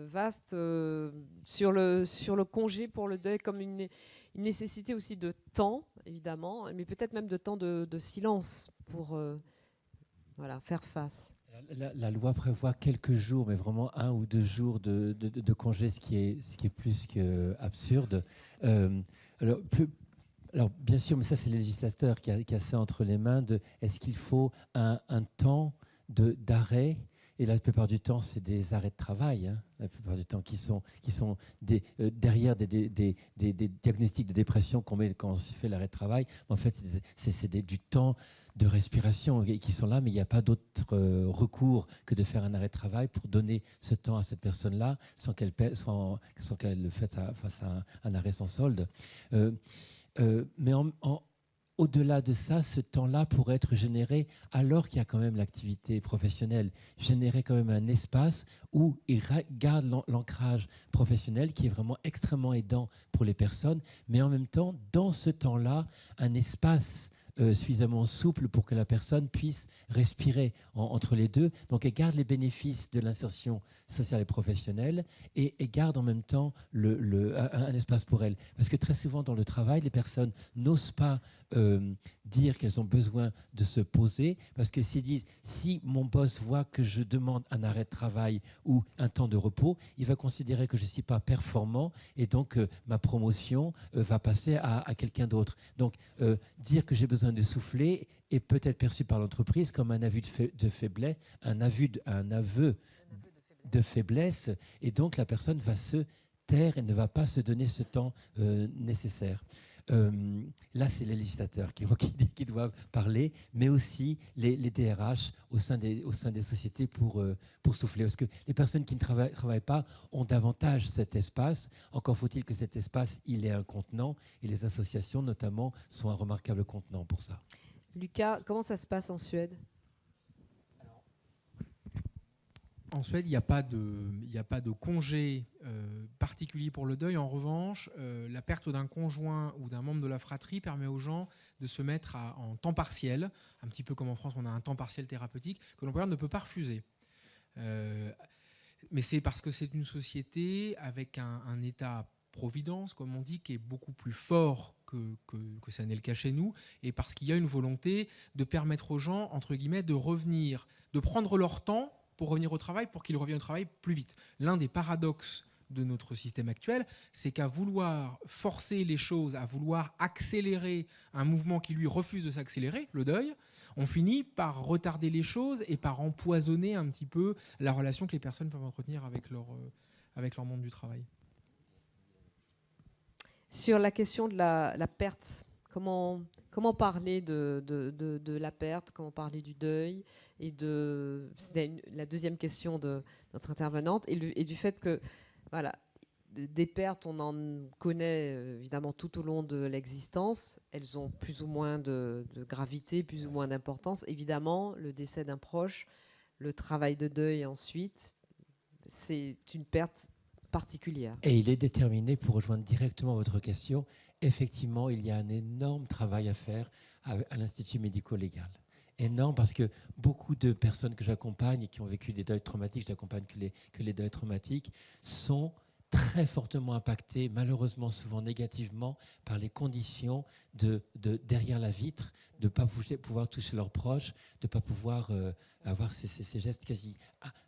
[SPEAKER 1] vastes sur le congé pour le deuil comme une nécessité aussi de temps, évidemment, mais peut-être même de temps de silence pour faire face.
[SPEAKER 3] La loi prévoit quelques jours, mais vraiment 1 ou 2 jours de congé, ce qui est plus qu'absurde. Alors, bien sûr, mais ça, c'est le législateur qui a ça entre les mains. Est-ce qu'il faut un temps d'arrêt? Et la plupart du temps, c'est des arrêts de travail, hein, la plupart du temps, qui sont derrière des diagnostics de dépression qu'on met quand on fait l'arrêt de travail. Mais en fait, c'est du temps de respiration qui sont là, mais il n'y a pas d'autre recours que de faire un arrêt de travail pour donner ce temps à cette personne-là sans qu'elle fasse un arrêt sans solde. Mais au-delà de ça, ce temps-là pourrait être généré alors qu'il y a quand même l'activité professionnelle, générer quand même un espace où il garde l'ancrage professionnel qui est vraiment extrêmement aidant pour les personnes, mais en même temps, dans ce temps-là, un espace suffisamment souple pour que la personne puisse respirer entre les deux. Donc, elle garde les bénéfices de l'insertion sociale et professionnelle et garde en même temps un espace pour elle. Parce que très souvent, dans le travail, les personnes n'osent pas dire qu'elles ont besoin de se poser parce que s'ils disent, si mon boss voit que je demande un arrêt de travail ou un temps de repos, il va considérer que je ne suis pas performant et donc ma promotion va passer à quelqu'un d'autre. Donc, dire que j'ai besoin de souffler est peut-être perçu par l'entreprise comme un aveu de faiblesse, un aveu de faiblesse, et donc la personne va se taire et ne va pas se donner ce temps nécessaire. là, c'est les législateurs qui doivent parler, mais aussi les DRH au sein des sociétés pour souffler. Parce que les personnes qui ne travaillent pas ont davantage cet espace. Encore faut-il que cet espace, il est un contenant, et les associations, notamment, sont un remarquable contenant pour ça.
[SPEAKER 1] Lucas, comment ça se passe en Suède ?
[SPEAKER 4] En Suède, il n'y a pas de congé particulier pour le deuil. En revanche, la perte d'un conjoint ou d'un membre de la fratrie permet aux gens de se mettre en temps partiel, un petit peu comme en France, on a un temps partiel thérapeutique que l'employeur ne peut pas refuser. Mais c'est parce que c'est une société avec un État-providence, comme on dit, qui est beaucoup plus fort que ça n'est le cas chez nous, et parce qu'il y a une volonté de permettre aux gens, entre guillemets, de revenir, de prendre leur temps pour revenir au travail, pour qu'ils reviennent au travail plus vite. L'un des paradoxes de notre système actuel, c'est qu'à vouloir forcer les choses, à vouloir accélérer un mouvement qui lui refuse de s'accélérer, le deuil, on finit par retarder les choses et par empoisonner un petit peu la relation que les personnes peuvent entretenir avec leur monde du travail.
[SPEAKER 1] Sur la question de la perte, comment parler de la perte, comment parler du deuil, c'était la deuxième question de notre intervenante, et du fait que, voilà, des pertes, on en connaît évidemment tout au long de l'existence, elles ont plus ou moins de gravité, plus ou moins d'importance. Évidemment, le décès d'un proche, le travail de deuil ensuite, c'est une perte particulière.
[SPEAKER 3] Et il est déterminé, pour rejoindre directement votre question, effectivement, il y a un énorme travail à faire à l'Institut médico-légal. Énorme, parce que beaucoup de personnes que j'accompagne et qui ont vécu des deuils traumatiques, je n'accompagne que les deuils traumatiques, sont très fortement impactés, malheureusement souvent négativement, par les conditions de derrière la vitre, de ne pas pouvoir toucher leurs proches, de ne pas pouvoir avoir ces gestes quasi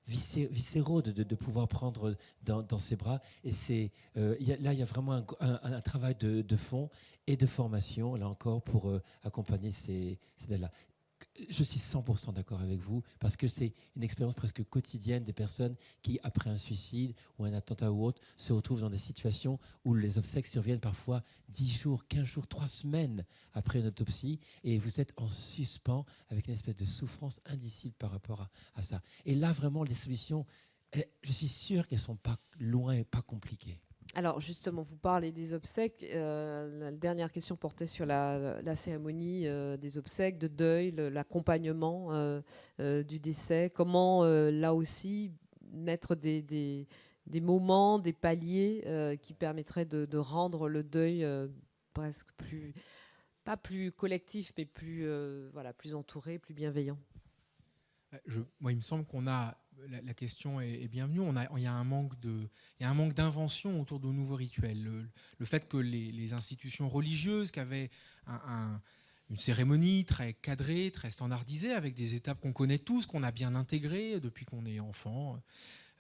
[SPEAKER 3] viscéraux, de pouvoir prendre dans ses bras. Et là, il y a vraiment un travail de fond et de formation, là encore, pour accompagner ces deuils-là. Je suis 100% d'accord avec vous, parce que c'est une expérience presque quotidienne des personnes qui, après un suicide ou un attentat ou autre, se retrouvent dans des situations où les obsèques surviennent parfois 10 jours, 15 jours, 3 semaines après une autopsie, et vous êtes en suspens avec une espèce de souffrance indicible par rapport à ça. Et là, vraiment, les solutions, je suis sûr qu'elles ne sont pas loin et pas compliquées.
[SPEAKER 1] Alors justement, vous parlez des obsèques. La dernière question portait sur la cérémonie des obsèques, de deuil, l'accompagnement du décès. Comment, là aussi, mettre des moments, des paliers qui permettraient de rendre le deuil presque plus, pas plus collectif, mais plus entouré, plus bienveillant.
[SPEAKER 4] Moi, il me semble qu'on a... La question est bienvenue. Il y a un manque d'invention autour de nouveaux rituels. Le fait que les institutions religieuses qui avaient une cérémonie très cadrée, très standardisée, avec des étapes qu'on connaît tous, qu'on a bien intégrées depuis qu'on est enfant,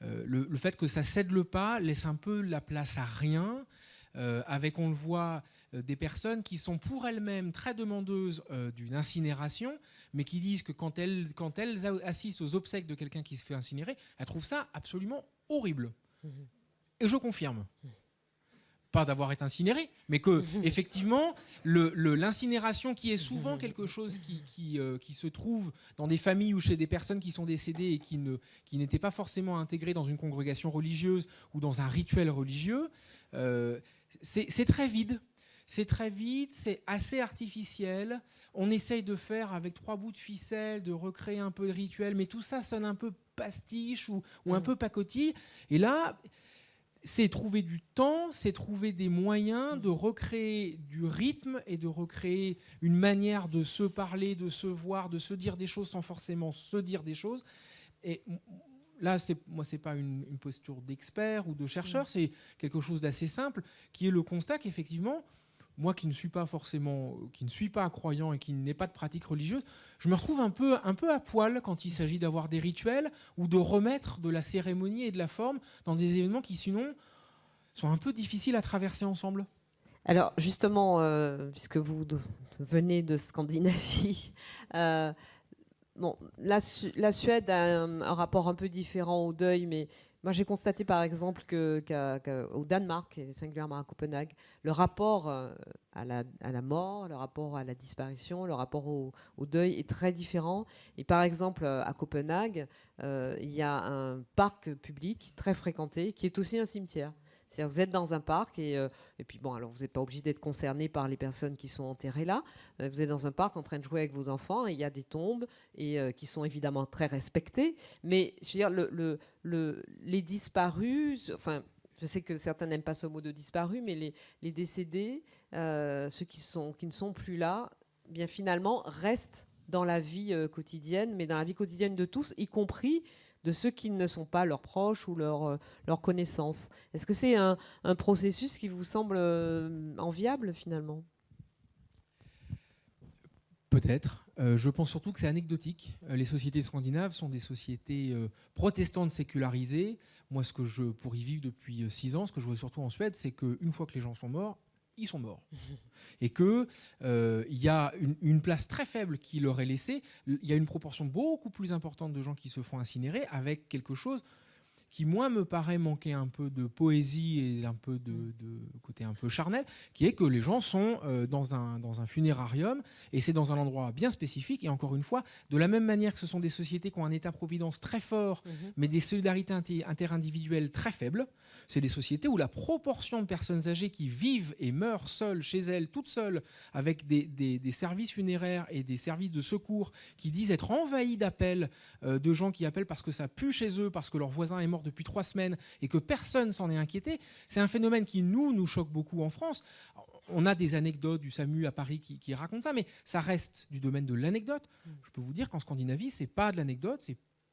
[SPEAKER 4] le fait que ça cède le pas laisse un peu la place à rien, avec, on le voit, des personnes qui sont pour elles-mêmes très demandeuses d'une incinération, mais qui disent que quand elles assistent aux obsèques de quelqu'un qui se fait incinérer, elles trouvent ça absolument horrible. Et je confirme. Pas d'avoir été incinéré, mais que effectivement, l'incinération, qui est souvent quelque chose qui se trouve dans des familles ou chez des personnes qui sont décédées et qui n'étaient pas forcément intégrées dans une congrégation religieuse ou dans un rituel religieux, c'est très vide. C'est très vite, c'est assez artificiel. On essaye de faire avec 3 bouts de ficelle, de recréer un peu de rituel, mais tout ça sonne un peu pastiche ou un peu pacotille. Et là, c'est trouver du temps, c'est trouver des moyens de recréer du rythme et de recréer une manière de se parler, de se voir, de se dire des choses sans forcément se dire des choses. Et là, c'est pas une posture d'expert ou de chercheur, c'est quelque chose d'assez simple, qui est le constat qu'effectivement, moi qui ne suis pas croyant et qui n'ai pas de pratique religieuse, je me retrouve un peu à poil quand il s'agit d'avoir des rituels ou de remettre de la cérémonie et de la forme dans des événements qui sinon sont un peu difficiles à traverser ensemble.
[SPEAKER 1] Alors justement, puisque vous venez de Scandinavie, la Suède a un rapport un peu différent au deuil, mais Moi, j'ai constaté par exemple qu'au Danemark, et singulièrement à Copenhague, le rapport à la mort, le rapport à la disparition, le rapport au deuil est très différent. Et par exemple, à Copenhague, il y a un parc public très fréquenté qui est aussi un cimetière. C'est-à-dire que vous êtes dans un parc et puis bon, alors vous n'êtes pas obligé d'être concerné par les personnes qui sont enterrées là. Vous êtes dans un parc en train de jouer avec vos enfants et il y a des tombes et qui sont évidemment très respectées. Mais je veux dire, les disparus, enfin, je sais que certains n'aiment pas ce mot de disparus, mais les décédés, ceux qui ne sont plus là, bien finalement restent dans la vie quotidienne, mais dans la vie quotidienne de tous, y compris de ceux qui ne sont pas leurs proches ou leurs connaissances. Est-ce que c'est un processus qui vous semble enviable finalement ?
[SPEAKER 4] Peut-être. Je pense surtout que c'est anecdotique. Les sociétés scandinaves sont des sociétés protestantes sécularisées. Moi, pour y vivre depuis 6 ans, ce que je vois surtout en Suède, c'est qu'une fois que les gens sont morts, ils sont morts. Et qu'il y a une place très faible qui leur est laissée. Il y a une proportion beaucoup plus importante de gens qui se font incinérer avec quelque chose qui, moi, me paraît manquer un peu de poésie et un peu de côté un peu charnel, qui est que les gens sont dans un funérarium, et c'est dans un endroit bien spécifique, et encore une fois, de la même manière que ce sont des sociétés qui ont un état-providence très fort, mais des solidarités interindividuelles très faibles, c'est des sociétés où la proportion de personnes âgées qui vivent et meurent seules, chez elles, toutes seules, avec des services funéraires et des services de secours qui disent être envahis d'appels de gens qui appellent parce que ça pue chez eux, parce que leur voisin est mort depuis 3 semaines et que personne s'en est inquiété, c'est un phénomène qui nous choque beaucoup en France. On a des anecdotes du SAMU à Paris qui racontent ça, mais ça reste du domaine de l'anecdote. Je peux vous dire qu'en Scandinavie, c'est pas de l'anecdote,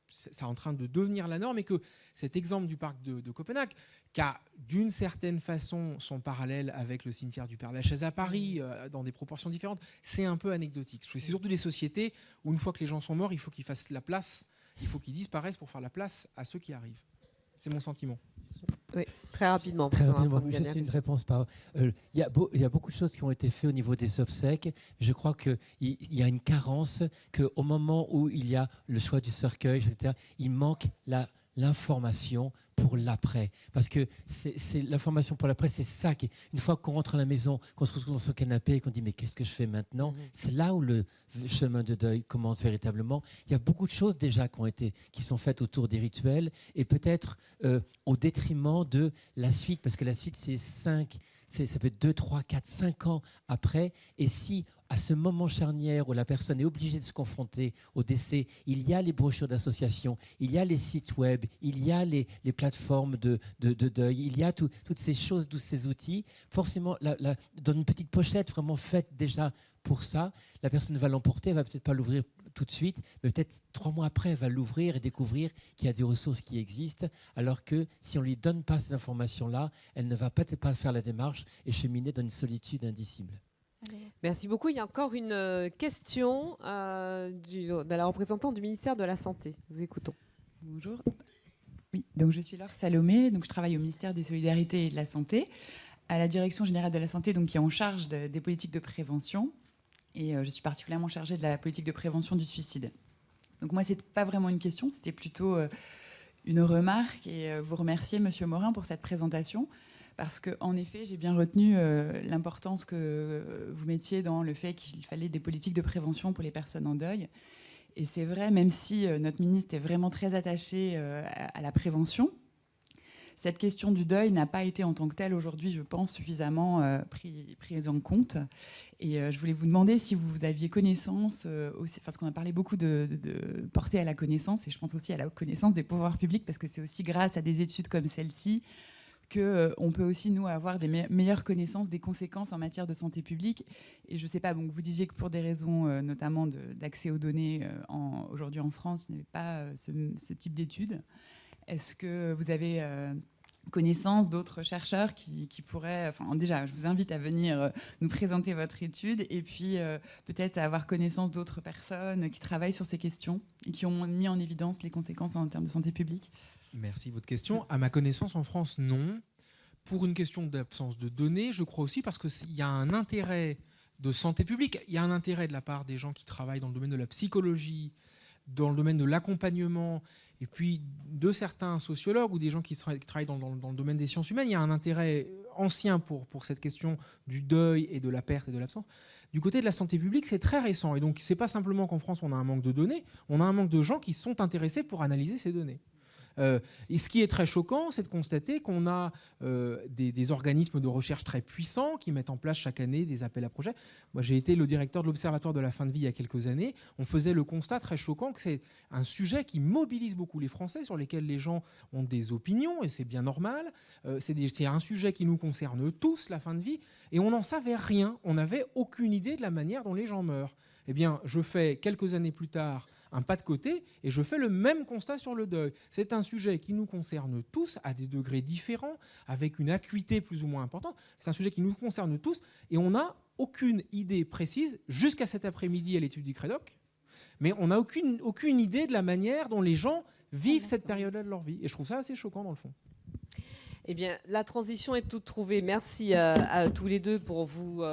[SPEAKER 4] c'est en train de devenir la norme, et que cet exemple du parc de Copenhague, qui a d'une certaine façon son parallèle avec le cimetière du Père-Lachaise à Paris, dans des proportions différentes, c'est un peu anecdotique. C'est surtout des sociétés où une fois que les gens sont morts, il faut qu'ils fassent la place, il faut qu'ils disparaissent pour faire la place à ceux qui arrivent. C'est mon sentiment.
[SPEAKER 1] Oui, très rapidement.
[SPEAKER 3] Très rapidement, juste une réponse par. Il y a beaucoup de choses qui ont été faites au niveau des obsèques. Je crois qu'il y a une carence, qu'au moment où il y a le choix du cercueil, etc., il manque l'information pour l'après. Parce que c'est l'information pour l'après, c'est ça qui, une fois qu'on rentre à la maison, qu'on se retrouve dans son canapé et qu'on dit mais qu'est-ce que je fais maintenant, c'est là où le chemin de deuil commence véritablement. Il y a beaucoup de choses déjà qui sont faites autour des rituels, et peut-être au détriment de la suite, parce que la suite ça peut être 2, 3, 4, 5 ans après. Et si à ce moment charnière où la personne est obligée de se confronter au décès, il y a les brochures d'association, il y a les sites web, il y a les plateformes de deuil, il y a toutes ces choses, tous ces outils. Forcément, dans une petite pochette vraiment faite déjà pour ça, la personne va l'emporter, elle ne va peut-être pas l'ouvrir tout de suite, mais peut-être 3 mois après, elle va l'ouvrir et découvrir qu'il y a des ressources qui existent, alors que si on ne lui donne pas ces informations-là, elle ne va peut-être pas faire la démarche et cheminer dans une solitude indicible.
[SPEAKER 1] Merci beaucoup. Il y a encore une question de la représentante du ministère de la Santé. Nous écoutons.
[SPEAKER 9] Bonjour. Oui, donc je suis Laure Salomé, donc je travaille au ministère des Solidarités et de la Santé, à la Direction générale de la Santé, donc qui est en charge des politiques de prévention. Et je suis particulièrement chargée de la politique de prévention du suicide. Donc moi, ce n'était pas vraiment une question, c'était plutôt une remarque, et vous remercier, Monsieur Morin, pour cette présentation, parce qu'en effet, j'ai bien retenu l'importance que vous mettiez dans le fait qu'il fallait des politiques de prévention pour les personnes en deuil. Et c'est vrai, même si notre ministre est vraiment très attaché à la prévention, cette question du deuil n'a pas été en tant que telle aujourd'hui, je pense, suffisamment prise en compte. Et je voulais vous demander si vous aviez connaissance, parce qu'on a parlé beaucoup de porter à la connaissance, et je pense aussi à la connaissance des pouvoirs publics, parce que c'est aussi grâce à des études comme celle-ci qu'on peut aussi, nous, avoir des meilleures connaissances des conséquences en matière de santé publique. Et je ne sais pas, donc vous disiez que pour des raisons notamment d'accès aux données aujourd'hui en France, il n'y avait pas ce type d'études. Est-ce que vous avez connaissance d'autres chercheurs qui pourraient... Enfin, déjà, je vous invite à venir nous présenter votre étude, et puis peut-être à avoir connaissance d'autres personnes qui travaillent sur ces questions et qui ont mis en évidence les conséquences en termes de santé publique.
[SPEAKER 4] Merci de votre question. À ma connaissance, en France, non. Pour une question d'absence de données, je crois aussi parce qu'il y a un intérêt de santé publique. Il y a un intérêt de la part des gens qui travaillent dans le domaine de la psychologie dans le domaine de l'accompagnement, et puis de certains sociologues ou des gens qui travaillent dans le domaine des sciences humaines, il y a un intérêt ancien pour cette question du deuil et de la perte et de l'absence. Du côté de la santé publique, c'est très récent. Et donc, ce n'est pas simplement qu'en France, on a un manque de données, on a un manque de gens qui sont intéressés pour analyser ces données. Et ce qui est très choquant, c'est de constater qu'on a des organismes de recherche très puissants qui mettent en place chaque année des appels à projets. Moi, j'ai été le directeur de l'Observatoire de la fin de vie il y a quelques années. On faisait le constat très choquant que c'est un sujet qui mobilise beaucoup les Français, sur lesquels les gens ont des opinions, et c'est bien normal. C'est un sujet qui nous concerne tous, la fin de vie, et on n'en savait rien. On n'avait aucune idée de la manière dont les gens meurent. Eh bien, je fais quelques années plus tard un pas de côté et je fais le même constat sur le deuil. C'est un sujet qui nous concerne tous à des degrés différents, avec une acuité plus ou moins importante. C'est un sujet qui nous concerne tous et on n'a aucune idée précise jusqu'à cet après-midi à l'étude du Crédoc, mais on n'a aucune idée de la manière dont les gens vivent cette période-là de leur vie. Et je trouve ça assez choquant dans le fond.
[SPEAKER 1] Eh bien, la transition est toute trouvée. Merci à tous les deux pour vous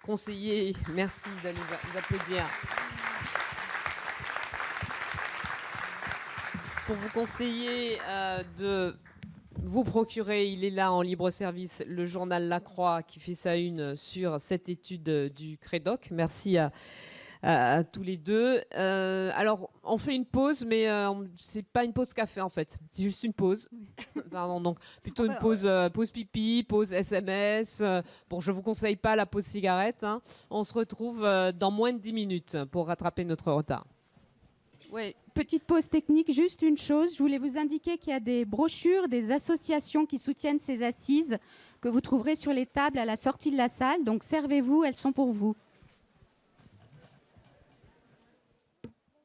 [SPEAKER 1] conseiller. Merci de nous applaudir. Pour vous conseiller de vous procurer, il est là en libre service, le journal La Croix qui fait sa une sur cette étude du Crédoc. Merci à tous les deux. Alors, on fait une pause, mais c'est pas une pause café en fait. C'est juste une pause. Pardon, donc plutôt une pause pipi, pause SMS. Bon, je vous conseille pas la pause cigarette. Hein. On se retrouve dans moins de 10 minutes pour rattraper notre retard.
[SPEAKER 2] Oui, petite pause technique, juste une chose. Je voulais vous indiquer qu'il y a des brochures des associations qui soutiennent ces assises que vous trouverez sur les tables à la sortie de la salle. Donc servez-vous, elles sont pour vous.